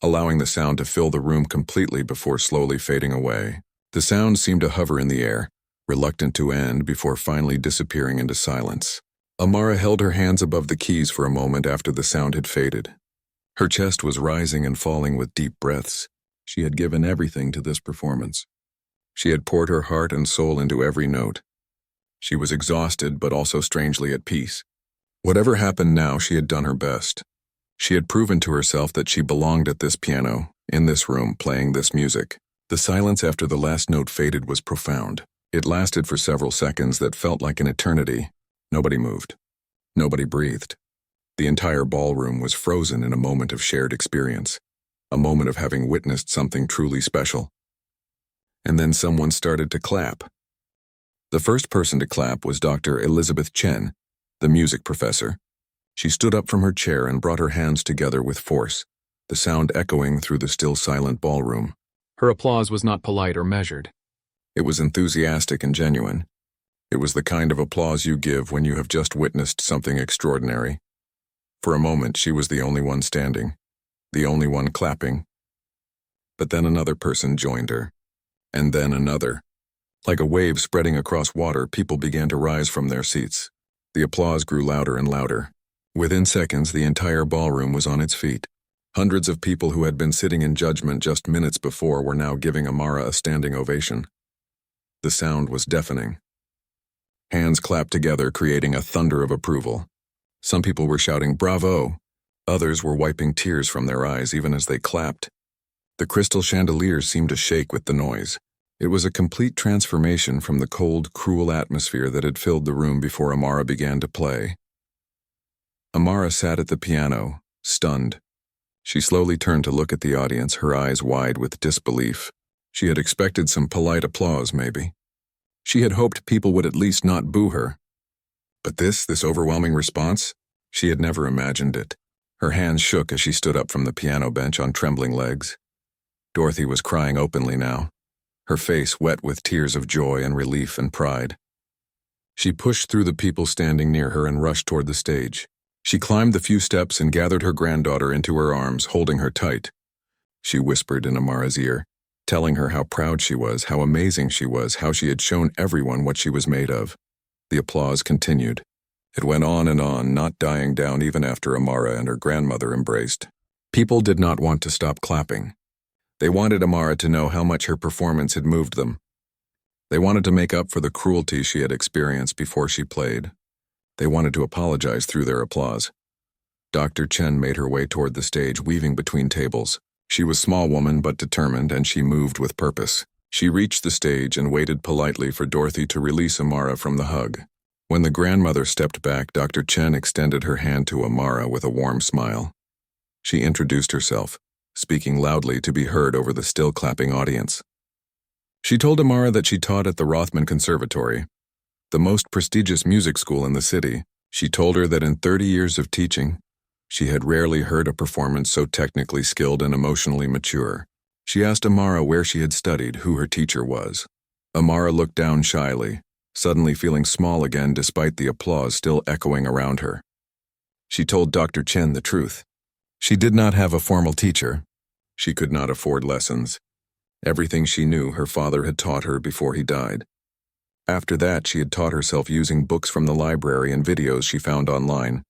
allowing the sound to fill the room completely before slowly fading away. The sound seemed to hover in the air, reluctant to end before finally disappearing into silence. Amara held her hands above the keys for a moment after the sound had faded. Her chest was rising and falling with deep breaths. She had given everything to this performance. She had poured her heart and soul into every note. She was exhausted but also strangely at peace. Whatever happened now, she had done her best. She had proven to herself that she belonged at this piano, in this room, playing this music. The silence after the last note faded was profound. It lasted for several seconds that felt like an eternity. Nobody moved. Nobody breathed. The entire ballroom was frozen in a moment of shared experience, a moment of having witnessed something truly special. And then someone started to clap. The first person to clap was Dr. Elizabeth Chen. The music professor. She stood up from her chair and brought her hands together with force, the sound echoing through the still silent ballroom. Her applause was not polite or measured. It was enthusiastic and genuine. It was the kind of applause you give when you have just witnessed something extraordinary. For a moment, she was the only one standing, the only one clapping. But then another person joined her, and then another. Like a wave spreading across water, people began to rise from their seats. The applause grew louder and louder. Within seconds, the entire ballroom was on its feet. Hundreds of people who had been sitting in judgment just minutes before were now giving Amara a standing ovation. The sound was deafening. Hands clapped together, creating a thunder of approval. Some people were shouting, "Bravo!" Others were wiping tears from their eyes even as they clapped. The crystal chandeliers seemed to shake with the noise. It was a complete transformation from the cold, cruel atmosphere that had filled the room before Amara began to play. Amara sat at the piano, stunned. She slowly turned to look at the audience, her eyes wide with disbelief. She had expected some polite applause, maybe. She had hoped people would at least not boo her. But this overwhelming response? She had never imagined it. Her hands shook as she stood up from the piano bench on trembling legs. Dorothy was crying openly now, her face wet with tears of joy and relief and pride. She pushed through the people standing near her and rushed toward the stage. She climbed the few steps and gathered her granddaughter into her arms, holding her tight. She whispered in Amara's ear, telling her how proud she was, how amazing she was, how she had shown everyone what she was made of. The applause continued. It went on and on, not dying down even after Amara and her grandmother embraced. People did not want to stop clapping. They wanted Amara to know how much her performance had moved them. They wanted to make up for the cruelty she had experienced before she played. They wanted to apologize through their applause. Dr. Chen made her way toward the stage, weaving between tables. She was a small woman but determined, and she moved with purpose. She reached the stage and waited politely for Dorothy to release Amara from the hug. When the grandmother stepped back, Dr. Chen extended her hand to Amara with a warm smile. She introduced herself, speaking loudly to be heard over the still clapping audience. She told Amara that she taught at the Rothman Conservatory, the most prestigious music school in the city. She told her that in 30 years of teaching, she had rarely heard a performance so technically skilled and emotionally mature. She asked Amara where she had studied, who her teacher was. Amara looked down shyly, suddenly feeling small again despite the applause still echoing around her. She told Dr. Chen the truth. She did not have a formal teacher. She could not afford lessons. Everything she knew her father had taught her before he died. After that, she had taught herself using books from the library and videos she found online.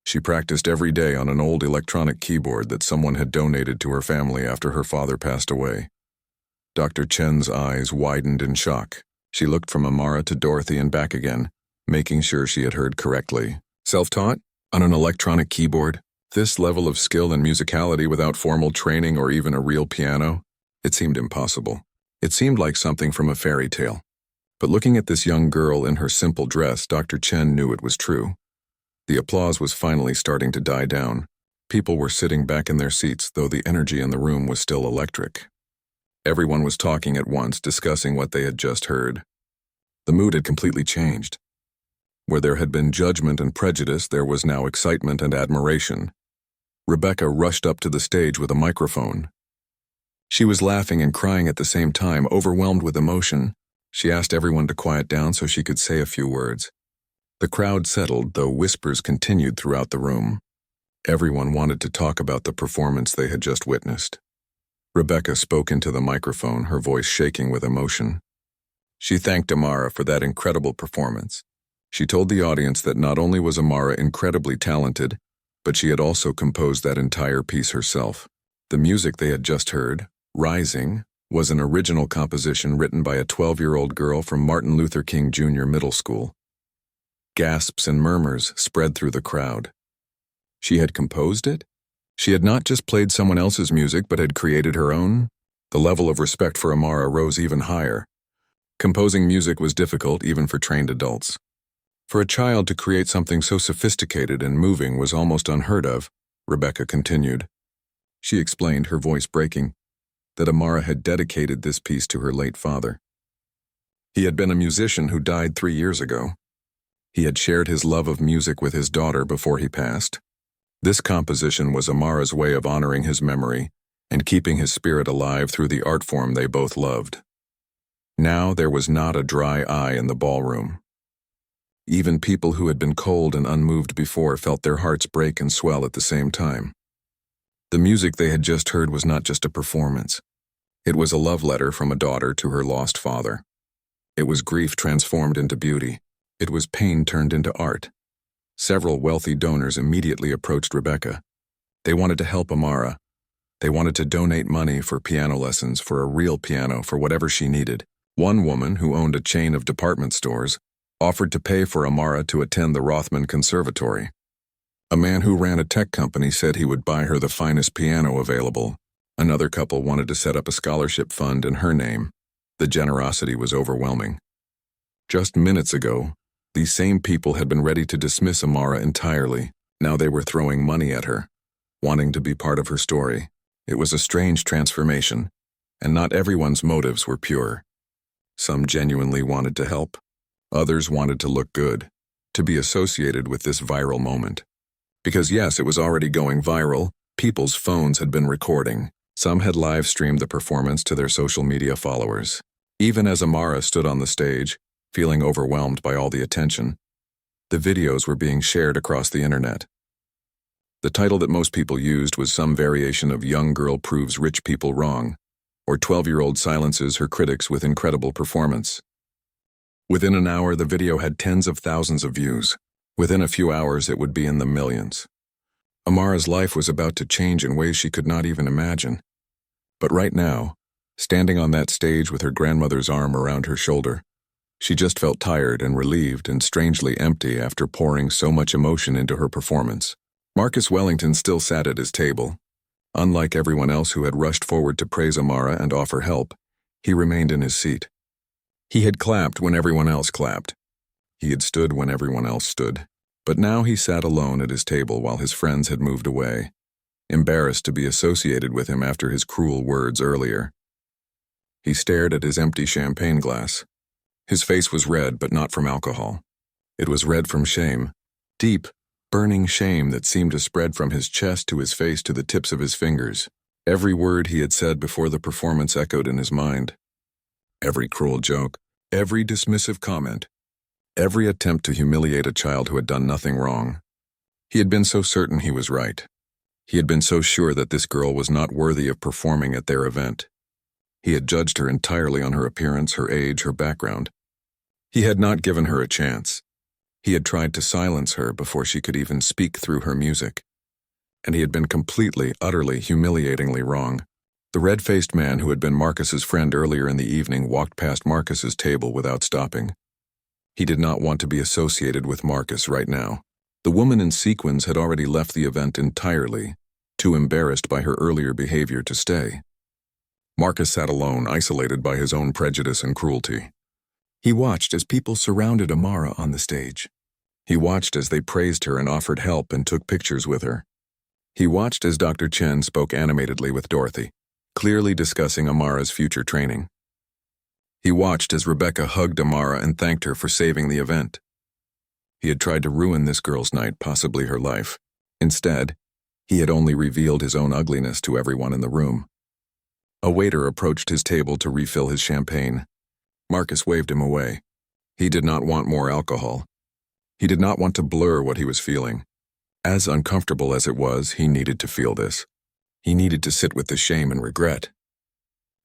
She practiced every day on an old electronic keyboard that someone had donated to her family after her father passed away. Dr. Chen's eyes widened in shock. She looked from Amara to Dorothy and back again, making sure she had heard correctly. Self-taught? On an electronic keyboard? This level of skill and musicality without formal training or even a real piano? It seemed impossible. It seemed like something from a fairy tale. But looking at this young girl in her simple dress, Dr. Chen knew it was true. The applause was finally starting to die down. People were sitting back in their seats, though the energy in the room was still electric. Everyone was talking at once, discussing what they had just heard. The mood had completely changed. Where there had been judgment and prejudice, there was now excitement and admiration. Rebecca rushed up to the stage with a microphone. She was laughing and crying at the same time, overwhelmed with emotion. She asked everyone to quiet down so she could say a few words. The crowd settled, though whispers continued throughout the room. Everyone wanted to talk about the performance they had just witnessed. Rebecca spoke into the microphone, her voice shaking with emotion. She thanked Amara for that incredible performance. She told the audience that not only was Amara incredibly talented, but she had also composed that entire piece herself. The music they had just heard, Rising, was an original composition written by a 12-year-old girl from Martin Luther King Jr. Middle School. Gasps and murmurs spread through the crowd. She had composed it? She had not just played someone else's music, but had created her own? The level of respect for Amara rose even higher. Composing music was difficult, even for trained adults. For a child to create something so sophisticated and moving was almost unheard of, Rebecca continued. She explained, her voice breaking, that Amara had dedicated this piece to her late father. He had been a musician who died 3 years ago. He had shared his love of music with his daughter before he passed. This composition was Amara's way of honoring his memory and keeping his spirit alive through the art form they both loved. Now there was not a dry eye in the ballroom. Even people who had been cold and unmoved before felt their hearts break and swell at the same time. The music they had just heard was not just a performance. It was a love letter from a daughter to her lost father. It was grief transformed into beauty. It was pain turned into art. Several wealthy donors immediately approached Rebecca. They wanted to help Amara. They wanted to donate money for piano lessons, for a real piano, for whatever she needed. One woman, who owned a chain of department stores, offered to pay for Amara to attend the Rothman Conservatory. A man who ran a tech company said he would buy her the finest piano available. Another couple wanted to set up a scholarship fund in her name. The generosity was overwhelming. Just minutes ago, these same people had been ready to dismiss Amara entirely. Now they were throwing money at her, wanting to be part of her story. It was a strange transformation, and not everyone's motives were pure. Some genuinely wanted to help. Others wanted to look good, to be associated with this viral moment. Because yes, it was already going viral. People's phones had been recording. Some had live-streamed the performance to their social media followers. Even as Amara stood on the stage, feeling overwhelmed by all the attention, the videos were being shared across the internet. The title that most people used was some variation of "Young Girl Proves Rich People Wrong," or "12-Year-Old Silences Her Critics with Incredible Performance." Within an hour, the video had tens of thousands of views. Within a few hours, it would be in the millions. Amara's life was about to change in ways she could not even imagine. But right now, standing on that stage with her grandmother's arm around her shoulder, she just felt tired and relieved and strangely empty after pouring so much emotion into her performance. Marcus Wellington still sat at his table. Unlike everyone else who had rushed forward to praise Amara and offer help, he remained in his seat. He had clapped when everyone else clapped. He had stood when everyone else stood. But now he sat alone at his table while his friends had moved away, embarrassed to be associated with him after his cruel words earlier. He stared at his empty champagne glass. His face was red, but not from alcohol. It was red from shame. Deep, burning shame that seemed to spread from his chest to his face to the tips of his fingers. Every word he had said before the performance echoed in his mind. Every cruel joke, every dismissive comment, every attempt to humiliate a child who had done nothing wrong. He had been so certain he was right. He had been so sure that this girl was not worthy of performing at their event. He had judged her entirely on her appearance, her age, her background. He had not given her a chance. He had tried to silence her before she could even speak through her music. And he had been completely, utterly, humiliatingly wrong. The red-faced man who had been Marcus's friend earlier in the evening walked past Marcus's table without stopping. He did not want to be associated with Marcus right now. The woman in sequins had already left the event entirely, too embarrassed by her earlier behavior to stay. Marcus sat alone, isolated by his own prejudice and cruelty. He watched as people surrounded Amara on the stage. He watched as they praised her and offered help and took pictures with her. He watched as Dr. Chen spoke animatedly with Dorothy, clearly discussing Amara's future training. He watched as Rebecca hugged Amara and thanked her for saving the event. He had tried to ruin this girl's night, possibly her life. Instead, he had only revealed his own ugliness to everyone in the room. A waiter approached his table to refill his champagne. Marcus waved him away. He did not want more alcohol. He did not want to blur what he was feeling. As uncomfortable as it was, he needed to feel this. He needed to sit with the shame and regret.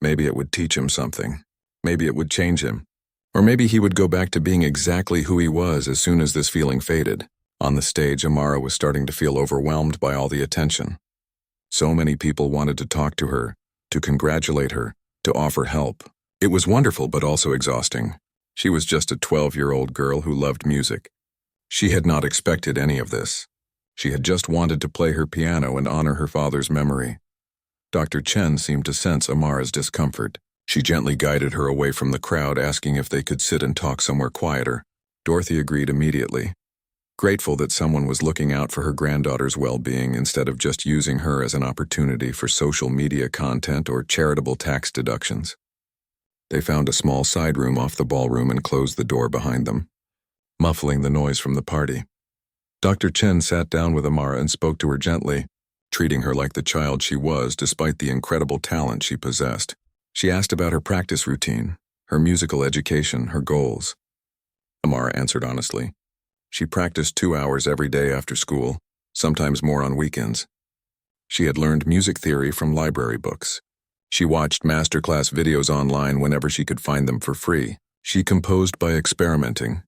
Maybe it would teach him something. Maybe it would change him. Or maybe he would go back to being exactly who he was as soon as this feeling faded. On the stage, Amara was starting to feel overwhelmed by all the attention. So many people wanted to talk to her, to congratulate her, to offer help. It was wonderful but also exhausting. She was just a 12-year-old girl who loved music. She had not expected any of this. She had just wanted to play her piano and honor her father's memory. Dr. Chen seemed to sense Amara's discomfort. She gently guided her away from the crowd, asking if they could sit and talk somewhere quieter. Dorothy agreed immediately, grateful that someone was looking out for her granddaughter's well-being instead of just using her as an opportunity for social media content or charitable tax deductions. They found a small side room off the ballroom and closed the door behind them. muffling the noise from the party. Dr. Chen sat down with Amara and spoke to her gently, treating her like the child she was despite the incredible talent she possessed. She asked about her practice routine, her musical education, her goals. Amara answered honestly. She practiced 2 hours every day after school, sometimes more on weekends. She had learned music theory from library books. She watched masterclass videos online whenever she could find them for free. She composed by experimenting,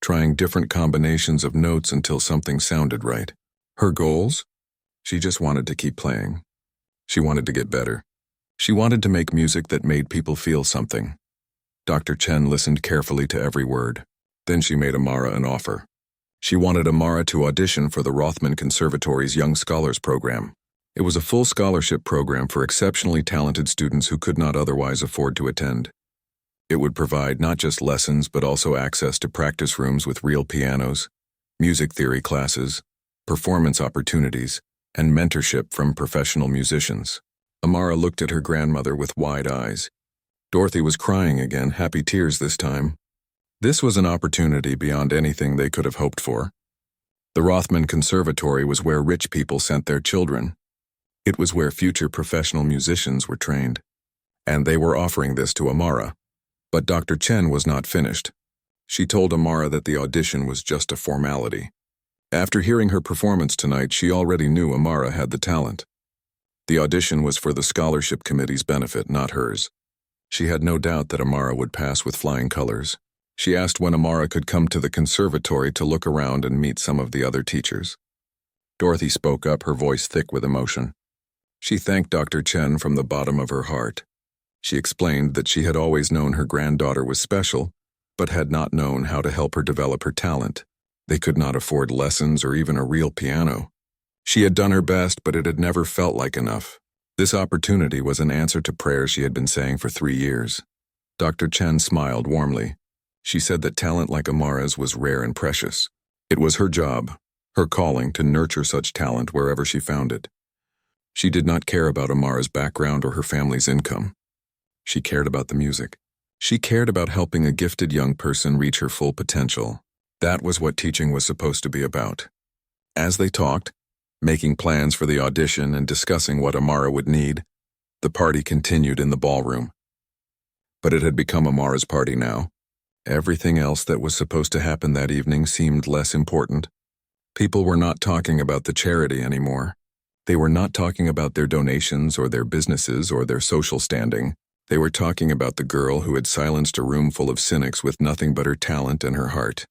trying different combinations of notes until something sounded right. Her goals? She just wanted to keep playing. She wanted to get better. She wanted to make music that made people feel something. Dr. Chen listened carefully to every word. Then she made Amara an offer. She wanted Amara to audition for the Rothman Conservatory's Young Scholars Program. It was a full scholarship program for exceptionally talented students who could not otherwise afford to attend. It would provide not just lessons but also access to practice rooms with real pianos, music theory classes, performance opportunities, and mentorship from professional musicians. Amara looked at her grandmother with wide eyes. Dorothy was crying again, happy tears this time. This was an opportunity beyond anything they could have hoped for. The Rothman Conservatory was where rich people sent their children. It was where future professional musicians were trained. And they were offering this to Amara. But Dr. Chen was not finished. She told Amara that the audition was just a formality. After hearing her performance tonight, she already knew Amara had the talent. The audition was for the scholarship committee's benefit, not hers. She had no doubt that Amara would pass with flying colors. She asked when Amara could come to the conservatory to look around and meet some of the other teachers. Dorothy spoke up, her voice thick with emotion. She thanked Dr. Chen from the bottom of her heart. She explained that she had always known her granddaughter was special, but had not known how to help her develop her talent. They could not afford lessons or even a real piano. She had done her best, but it had never felt like enough. This opportunity was an answer to prayers she had been saying for 3 years. Dr. Chen smiled warmly. She said that talent like Amara's was rare and precious. It was her job, her calling, to nurture such talent wherever she found it. She did not care about Amara's background or her family's income. She cared about the music. She cared about helping a gifted young person reach her full potential. That was what teaching was supposed to be about. As they talked, making plans for the audition and discussing what Amara would need, the party continued in the ballroom. But it had become Amara's party now. Everything else that was supposed to happen that evening seemed less important. People were not talking about the charity anymore. They were not talking about their donations or their businesses or their social standing. They were talking about the girl who had silenced a room full of cynics with nothing but her talent and her heart.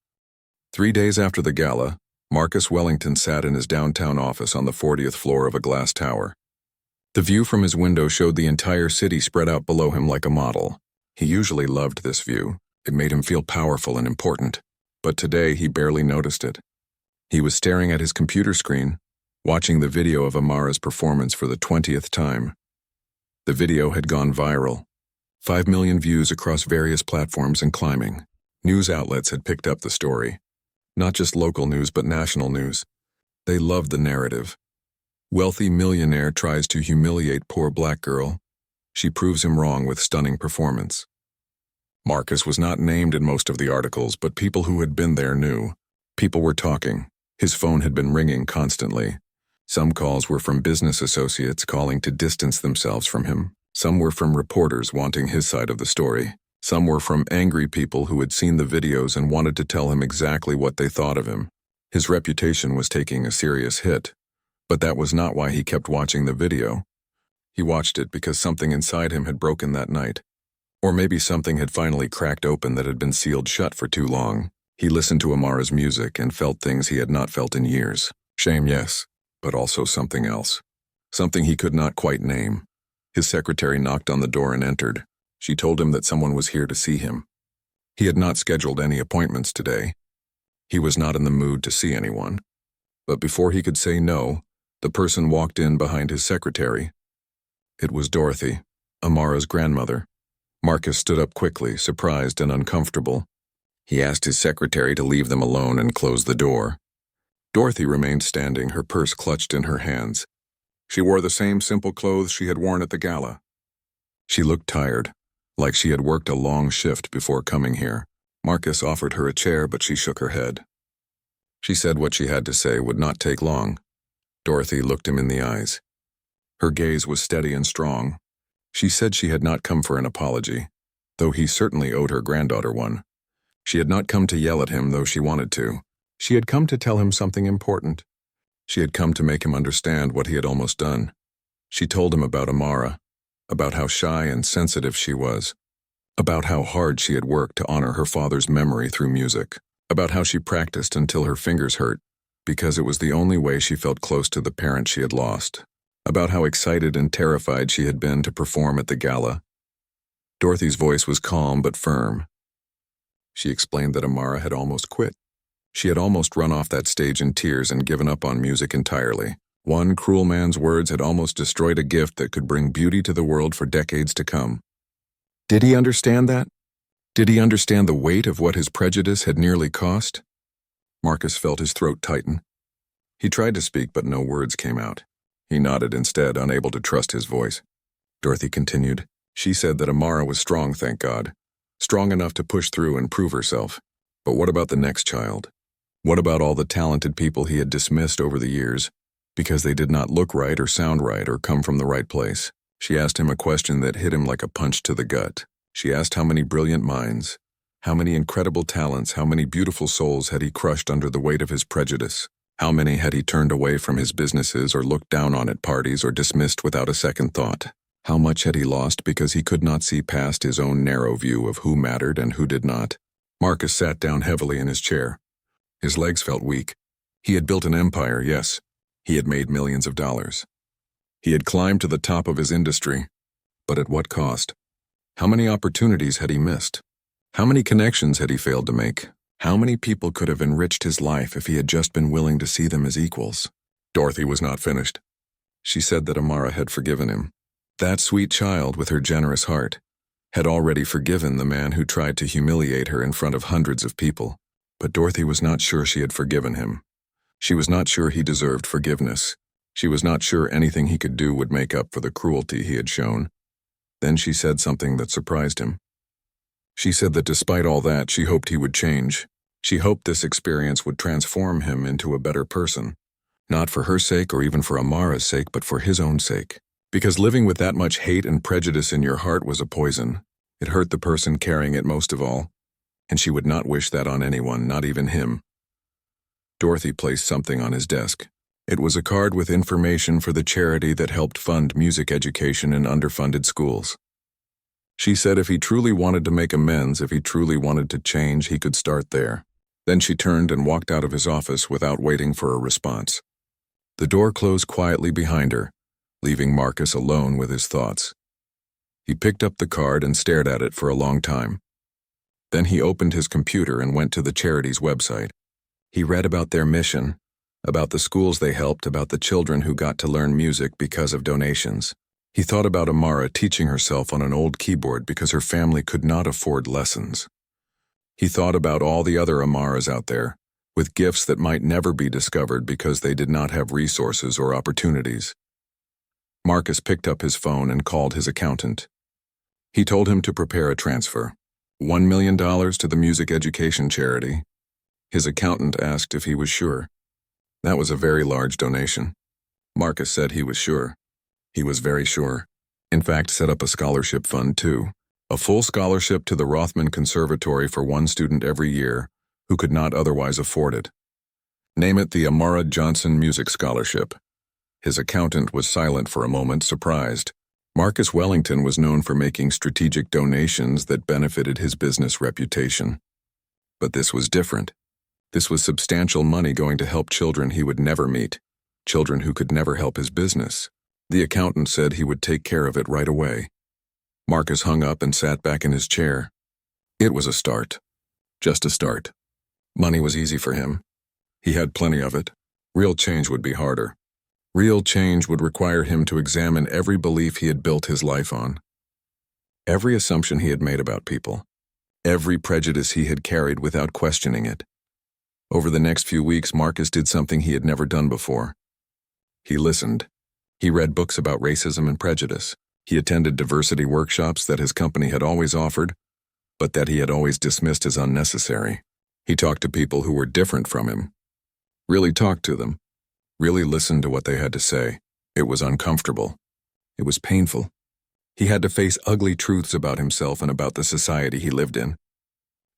3 days after the gala, Marcus Wellington sat in his downtown office on the 40th floor of a glass tower. The view from his window showed the entire city spread out below him like a model. He usually loved this view. It made him feel powerful and important. But today he barely noticed it. He was staring at his computer screen, watching the video of Amara's performance for the 20th time. The video had gone viral. 5 million views across various platforms and climbing. News outlets had picked up the story. Not just local news, but national news. They loved the narrative. Wealthy millionaire tries to humiliate poor black girl. She proves him wrong with stunning performance. Marcus was not named in most of the articles, but people who had been there knew. People were talking. His phone had been ringing constantly. Some calls were from business associates calling to distance themselves from him. Some were from reporters wanting his side of the story. Some were from angry people who had seen the videos and wanted to tell him exactly what they thought of him. His reputation was taking a serious hit. But that was not why he kept watching the video. He watched it because something inside him had broken that night. Or maybe something had finally cracked open that had been sealed shut for too long. He listened to Amara's music and felt things he had not felt in years. Shame, yes, but also something else. Something he could not quite name. His secretary knocked on the door and entered. She told him that someone was here to see him. He had not scheduled any appointments today. He was not in the mood to see anyone. But before he could say no, the person walked in behind his secretary. It was Dorothy, Amara's grandmother. Marcus stood up quickly, surprised and uncomfortable. He asked his secretary to leave them alone and close the door. Dorothy remained standing, her purse clutched in her hands. She wore the same simple clothes she had worn at the gala. She looked tired, like she had worked a long shift before coming here. Marcus offered her a chair, but she shook her head. She said what she had to say would not take long. Dorothy looked him in the eyes. Her gaze was steady and strong. She said she had not come for an apology, though he certainly owed her granddaughter one. She had not come to yell at him, though she wanted to. She had come to tell him something important. She had come to make him understand what he had almost done. She told him about Amara, about how shy and sensitive she was, about how hard she had worked to honor her father's memory through music, about how she practiced until her fingers hurt, because it was the only way she felt close to the parent she had lost, about how excited and terrified she had been to perform at the gala. Dorothy's voice was calm but firm. She explained that Amara had almost quit. She had almost run off that stage in tears and given up on music entirely. One cruel man's words had almost destroyed a gift that could bring beauty to the world for decades to come. Did he understand that? Did he understand the weight of what his prejudice had nearly cost? Marcus felt his throat tighten. He tried to speak, but no words came out. He nodded instead, unable to trust his voice. Dorothy continued. She said that Amara was strong, thank God. Strong enough to push through and prove herself. But what about the next child? What about all the talented people he had dismissed over the years because they did not look right or sound right or come from the right place? She asked him a question that hit him like a punch to the gut. She asked how many brilliant minds, how many incredible talents, how many beautiful souls had he crushed under the weight of his prejudice? How many had he turned away from his businesses or looked down on at parties or dismissed without a second thought? How much had he lost because he could not see past his own narrow view of who mattered and who did not? Marcus sat down heavily in his chair. His legs felt weak. He had built an empire, yes. He had made millions of dollars. He had climbed to the top of his industry. But at what cost? How many opportunities had he missed? How many connections had he failed to make? How many people could have enriched his life if he had just been willing to see them as equals? Dorothy was not finished. She said that Amara had forgiven him. That sweet child with her generous heart had already forgiven the man who tried to humiliate her in front of hundreds of people. But Dorothy was not sure she had forgiven him. She was not sure he deserved forgiveness. She was not sure anything he could do would make up for the cruelty he had shown. Then she said something that surprised him. She said that despite all that, she hoped he would change. She hoped this experience would transform him into a better person. Not for her sake or even for Amara's sake, but for his own sake. Because living with that much hate and prejudice in your heart was a poison. It hurt the person carrying it most of all. And she would not wish that on anyone, not even him. Dorothy placed something on his desk. It was a card with information for the charity that helped fund music education in underfunded schools. She said if he truly wanted to make amends, if he truly wanted to change, he could start there. Then she turned and walked out of his office without waiting for a response. The door closed quietly behind her, leaving Marcus alone with his thoughts. He picked up the card and stared at it for a long time. Then he opened his computer and went to the charity's website. He read about their mission, about the schools they helped, about the children who got to learn music because of donations. He thought about Amara teaching herself on an old keyboard because her family could not afford lessons. He thought about all the other Amaras out there, with gifts that might never be discovered because they did not have resources or opportunities. Marcus picked up his phone and called his accountant. He told him to prepare a transfer, $1 million to the music education charity. His accountant asked if he was sure. That was a very large donation. Marcus said he was sure. He was very sure. In fact, set up a scholarship fund too. A full scholarship to the Rothman Conservatory for one student every year who could not otherwise afford it. Name it the Amara Johnson Music Scholarship. His accountant was silent for a moment, surprised. Marcus Wellington was known for making strategic donations that benefited his business reputation. But this was different. This was substantial money going to help children he would never meet, children who could never help his business. The accountant said he would take care of it right away. Marcus hung up and sat back in his chair. It was a start. Just a start. Money was easy for him. He had plenty of it. Real change would be harder. Real change would require him to examine every belief he had built his life on. Every assumption he had made about people. Every prejudice he had carried without questioning it. Over the next few weeks, Marcus did something he had never done before. He listened. He read books about racism and prejudice. He attended diversity workshops that his company had always offered. but that he had always dismissed as unnecessary. He talked to people who were different from him. Really talked to them. Really listened to what they had to say. It was uncomfortable. It was painful. He had to face ugly truths about himself and about the society he lived in.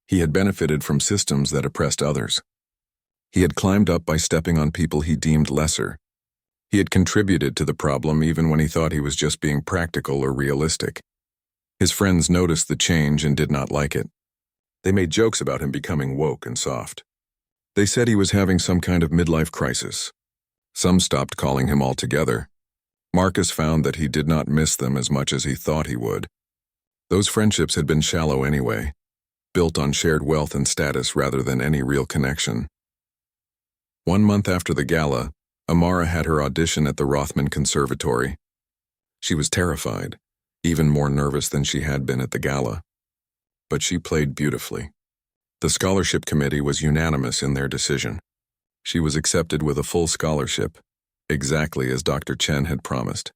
He had benefited from systems that oppressed others. He had climbed up by stepping on people he deemed lesser. He had contributed to the problem even when he thought he was just being practical or realistic. His friends noticed the change and did not like it. They made jokes about him becoming woke and soft. They said he was having some kind of midlife crisis. Some stopped calling him altogether. Marcus found that he did not miss them as much as he thought he would. Those friendships had been shallow anyway, built on shared wealth and status rather than any real connection. 1 month after the gala, Amara had her audition at the Rothman Conservatory. She was terrified, even more nervous than she had been at the gala. But she played beautifully. The scholarship committee was unanimous in their decision. She was accepted with a full scholarship, exactly as Dr. Chen had promised.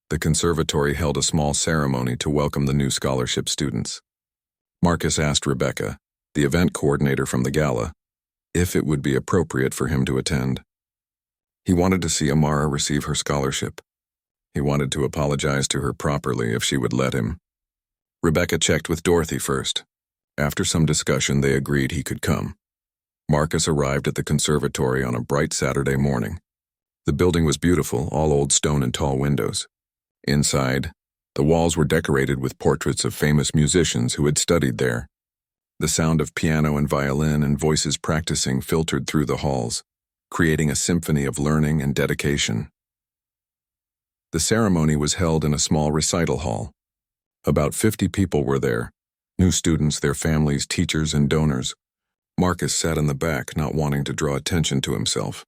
The conservatory held a small ceremony to welcome the new scholarship students. Marcus asked Rebecca, the event coordinator from the gala, if it would be appropriate for him to attend. He wanted to see Amara receive her scholarship. He wanted to apologize to her properly if she would let him. Rebecca checked with Dorothy first. After some discussion, they agreed he could come. Marcus arrived at the conservatory on a bright Saturday morning. The building was beautiful, all old stone and tall windows. Inside, the walls were decorated with portraits of famous musicians who had studied there. The sound of piano and violin and voices practicing filtered through the halls, creating a symphony of learning and dedication. The ceremony was held in a small recital hall. About 50 people were there, new students, their families, teachers, and donors. Marcus sat in the back, not wanting to draw attention to himself.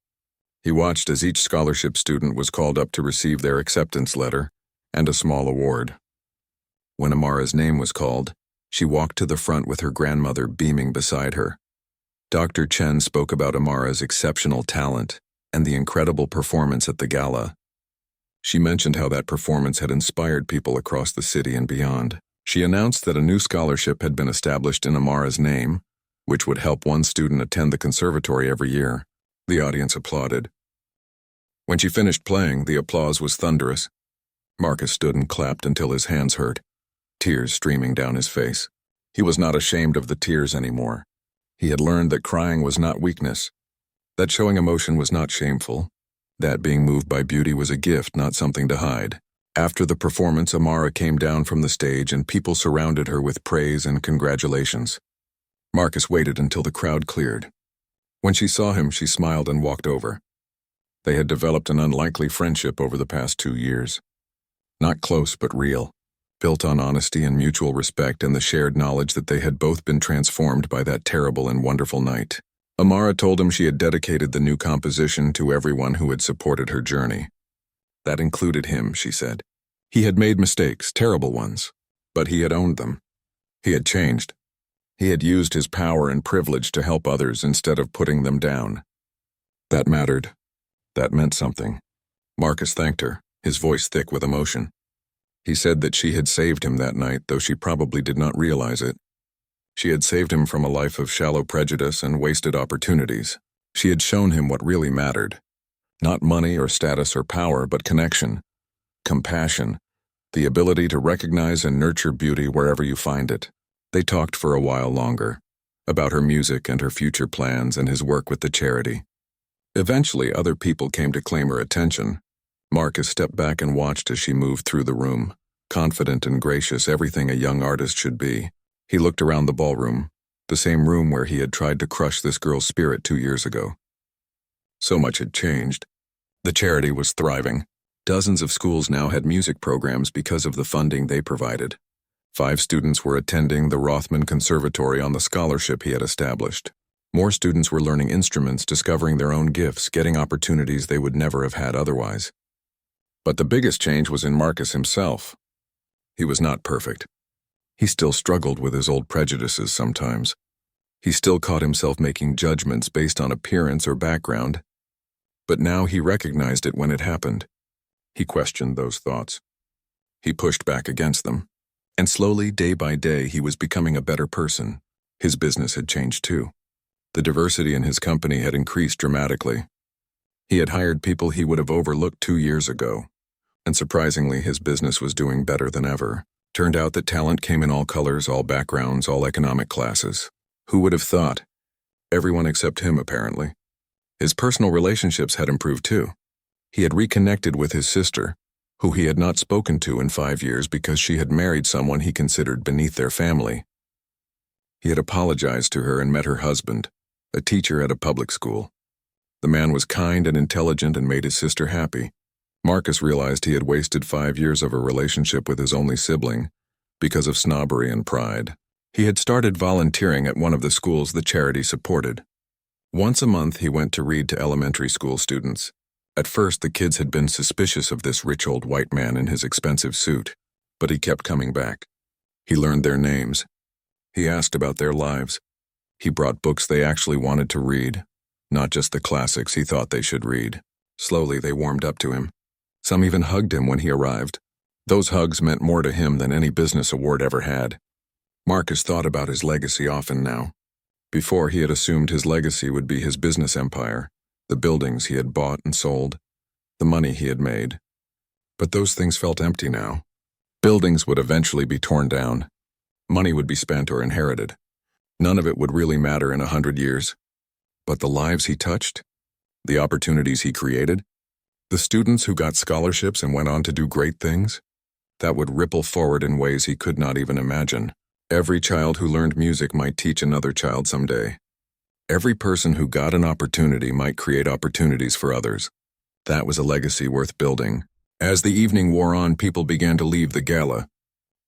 He watched as each scholarship student was called up to receive their acceptance letter and a small award. When Amara's name was called, she walked to the front with her grandmother beaming beside her. Dr. Chen spoke about Amara's exceptional talent and the incredible performance at the gala. She mentioned how that performance had inspired people across the city and beyond. She announced that a new scholarship had been established in Amara's name, which would help one student attend the conservatory every year. The audience applauded. When she finished playing, the applause was thunderous. Marcus stood and clapped until his hands hurt, tears streaming down his face. He was not ashamed of the tears anymore. He had learned that crying was not weakness, that showing emotion was not shameful, that being moved by beauty was a gift, not something to hide. After the performance, Amara came down from the stage and people surrounded her with praise and congratulations. Marcus waited until the crowd cleared. When she saw him, she smiled and walked over. They had developed an unlikely friendship over the past 2 years. Not close, but real, built on honesty and mutual respect and the shared knowledge that they had both been transformed by that terrible and wonderful night. Amara told him she had dedicated the new composition to everyone who had supported her journey. That included him, she said. He had made mistakes, terrible ones, but he had owned them. He had changed. He had used his power and privilege to help others instead of putting them down. That mattered. That meant something. Marcus thanked her, his voice thick with emotion. He said that she had saved him that night, though she probably did not realize it. She had saved him from a life of shallow prejudice and wasted opportunities. She had shown him what really mattered. Not money or status or power, but connection, compassion, the ability to recognize and nurture beauty wherever you find it. They talked for a while longer, about her music and her future plans and his work with the charity. Eventually, other people came to claim her attention. Marcus stepped back and watched as she moved through the room, confident and gracious, everything a young artist should be. He looked around the ballroom, the same room where he had tried to crush this girl's spirit 2 years ago. So much had changed. The charity was thriving. Dozens of schools now had music programs because of the funding they provided. 5 students were attending the Rothman Conservatory on the scholarship he had established. More students were learning instruments, discovering their own gifts, getting opportunities they would never have had otherwise. But the biggest change was in Marcus himself. He was not perfect. He still struggled with his old prejudices sometimes. He still caught himself making judgments based on appearance or background. But now he recognized it when it happened. He questioned those thoughts. He pushed back against them. And slowly, day by day, he was becoming a better person. His business had changed too. The diversity in his company had increased dramatically. He had hired people he would have overlooked 2 years ago. And surprisingly, his business was doing better than ever. Turned out that talent came in all colors, all backgrounds, all economic classes. Who would have thought? Everyone except him, apparently. His personal relationships had improved too. He had reconnected with his sister, who he had not spoken to in 5 years because she had married someone he considered beneath their family. He had apologized to her and met her husband, a teacher at a public school. The man was kind and intelligent and made his sister happy. Marcus realized he had wasted 5 years of a relationship with his only sibling because of snobbery and pride. He had started volunteering at one of the schools the charity supported. Once a month he went to read to elementary school students. At first the kids had been suspicious of this rich old white man in his expensive suit, but he kept coming back. He learned their names. He asked about their lives. He brought books they actually wanted to read, not just the classics he thought they should read. Slowly they warmed up to him. Some even hugged him when he arrived. Those hugs meant more to him than any business award ever had. Marcus thought about his legacy often now. Before, he had assumed his legacy would be his business empire, the buildings he had bought and sold, the money he had made. But those things felt empty now. Buildings would eventually be torn down. Money would be spent or inherited. None of it would really matter in 100 years. But the lives he touched, the opportunities he created, the students who got scholarships and went on to do great things, that would ripple forward in ways he could not even imagine. Every child who learned music might teach another child someday. Every person who got an opportunity might create opportunities for others. That was a legacy worth building. As the evening wore on, people began to leave the gala.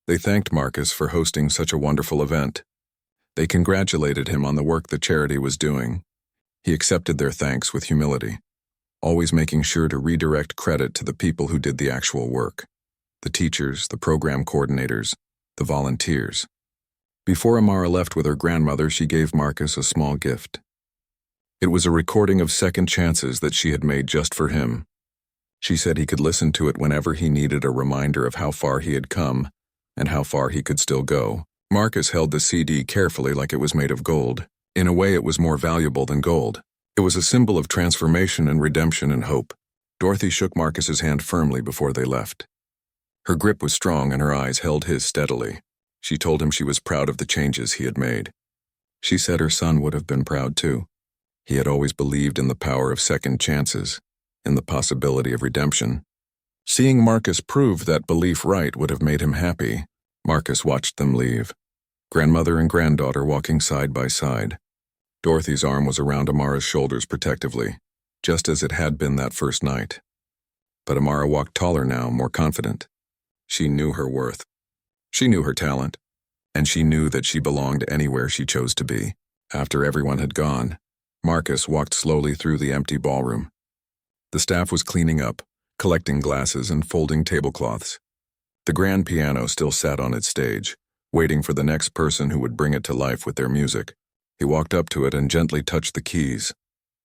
They thanked Marcus for hosting such a wonderful event. They congratulated him on the work the charity was doing. He accepted their thanks with humility, always making sure to redirect credit to the people who did the actual work: the teachers, the program coordinators, the volunteers. Before Amara left with her grandmother, she gave Marcus a small gift. It was a recording of Second Chances that she had made just for him. She said he could listen to it whenever he needed a reminder of how far he had come and how far he could still go. Marcus held the CD carefully like it was made of gold. In a way, it was more valuable than gold. It was a symbol of transformation and redemption and hope. Dorothy shook Marcus's hand firmly before they left. Her grip was strong and her eyes held his steadily. She told him she was proud of the changes he had made. She said her son would have been proud too. He had always believed in the power of second chances, in the possibility of redemption. Seeing Marcus prove that belief right would have made him happy. Marcus watched them leave. Grandmother and granddaughter walking side by side. Dorothy's arm was around Amara's shoulders protectively, just as it had been that first night. But Amara walked taller now, more confident. She knew her worth. She knew her talent, and she knew that she belonged anywhere she chose to be. After everyone had gone, Marcus walked slowly through the empty ballroom. The staff was cleaning up, collecting glasses and folding tablecloths. The grand piano still sat on its stage, waiting for the next person who would bring it to life with their music. He walked up to it and gently touched the keys,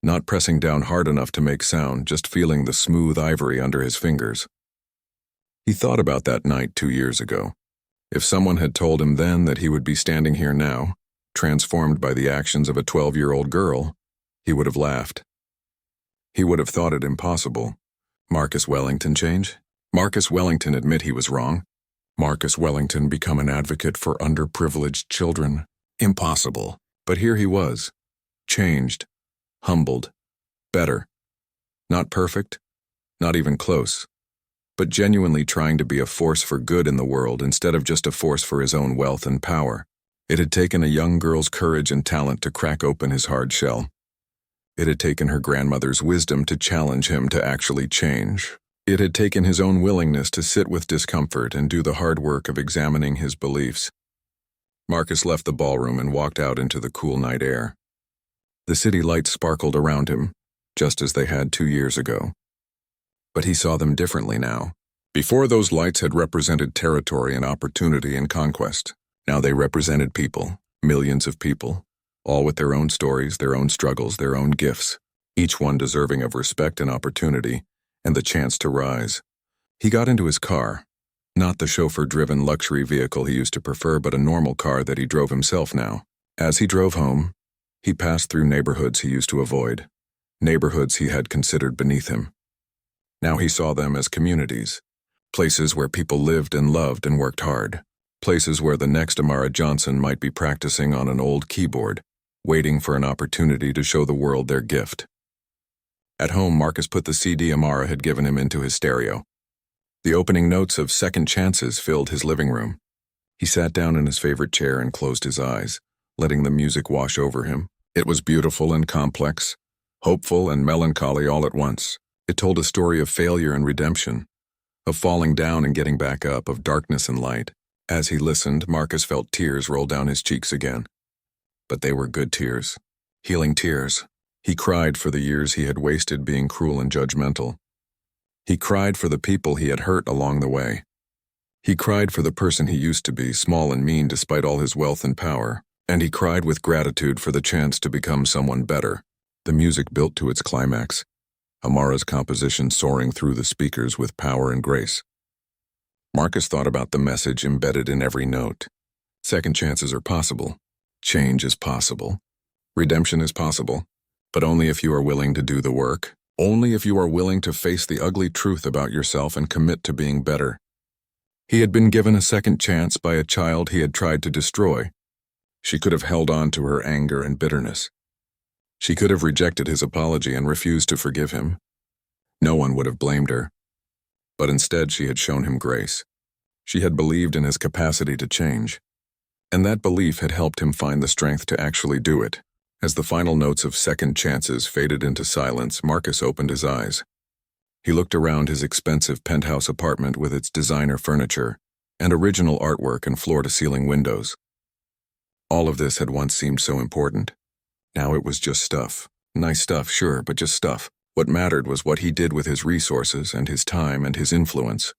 not pressing down hard enough to make sound, just feeling the smooth ivory under his fingers. He thought about that night 2 years ago. If someone had told him then that he would be standing here now, transformed by the actions of a 12-year-old girl, he would have laughed. He would have thought it impossible. Marcus Wellington change? Marcus Wellington admit he was wrong? Marcus Wellington become an advocate for underprivileged children? Impossible. But here he was, changed, humbled, better. Not perfect, not even close, but genuinely trying to be a force for good in the world instead of just a force for his own wealth and power. It had taken a young girl's courage and talent to crack open his hard shell. It had taken her grandmother's wisdom to challenge him to actually change. It had taken his own willingness to sit with discomfort and do the hard work of examining his beliefs. Marcus left the ballroom and walked out into the cool night air. The city lights sparkled around him, just as they had 2 years ago. But he saw them differently now. Before, those lights had represented territory and opportunity and conquest. Now they represented people, millions of people, all with their own stories, their own struggles, their own gifts, each one deserving of respect and opportunity, and the chance to rise. He got into his car, Not the chauffeur-driven luxury vehicle he used to prefer, but a normal car that he drove himself now. As he drove home, he passed through neighborhoods he used to avoid, neighborhoods he had considered beneath him. Now he saw them as communities, places where people lived and loved and worked hard, places where the next Amara Johnson might be practicing on an old keyboard, waiting for an opportunity to show the world their gift. At home, Marcus put the CD Amara had given him into his stereo. The opening notes of Second Chances filled his living room. He sat down in his favorite chair and closed his eyes, letting the music wash over him. It was beautiful and complex, hopeful and melancholy all at once. It told a story of failure and redemption, of falling down and getting back up, of darkness and light. As he listened, Marcus felt tears roll down his cheeks again. But they were good tears, healing tears. He cried for the years he had wasted being cruel and judgmental. He cried for the people he had hurt along the way. He cried for the person he used to be, small and mean despite all his wealth and power. And he cried with gratitude for the chance to become someone better. The music built to its climax, Amara's composition soaring through the speakers with power and grace. Marcus thought about the message embedded in every note. Second chances are possible. Change is possible. Redemption is possible. But only if you are willing to do the work. Only if you are willing to face the ugly truth about yourself and commit to being better. He had been given a second chance by a child he had tried to destroy. She could have held on to her anger and bitterness. She could have rejected his apology and refused to forgive him. No one would have blamed her. But instead she had shown him grace. She had believed in his capacity to change. And that belief had helped him find the strength to actually do it. As the final notes of Second Chances faded into silence, Marcus opened his eyes. He looked around his expensive penthouse apartment with its designer furniture and original artwork and floor-to-ceiling windows. All of this had once seemed so important. Now it was just stuff. Nice stuff, sure, but just stuff. What mattered was what he did with his resources and his time and his influence.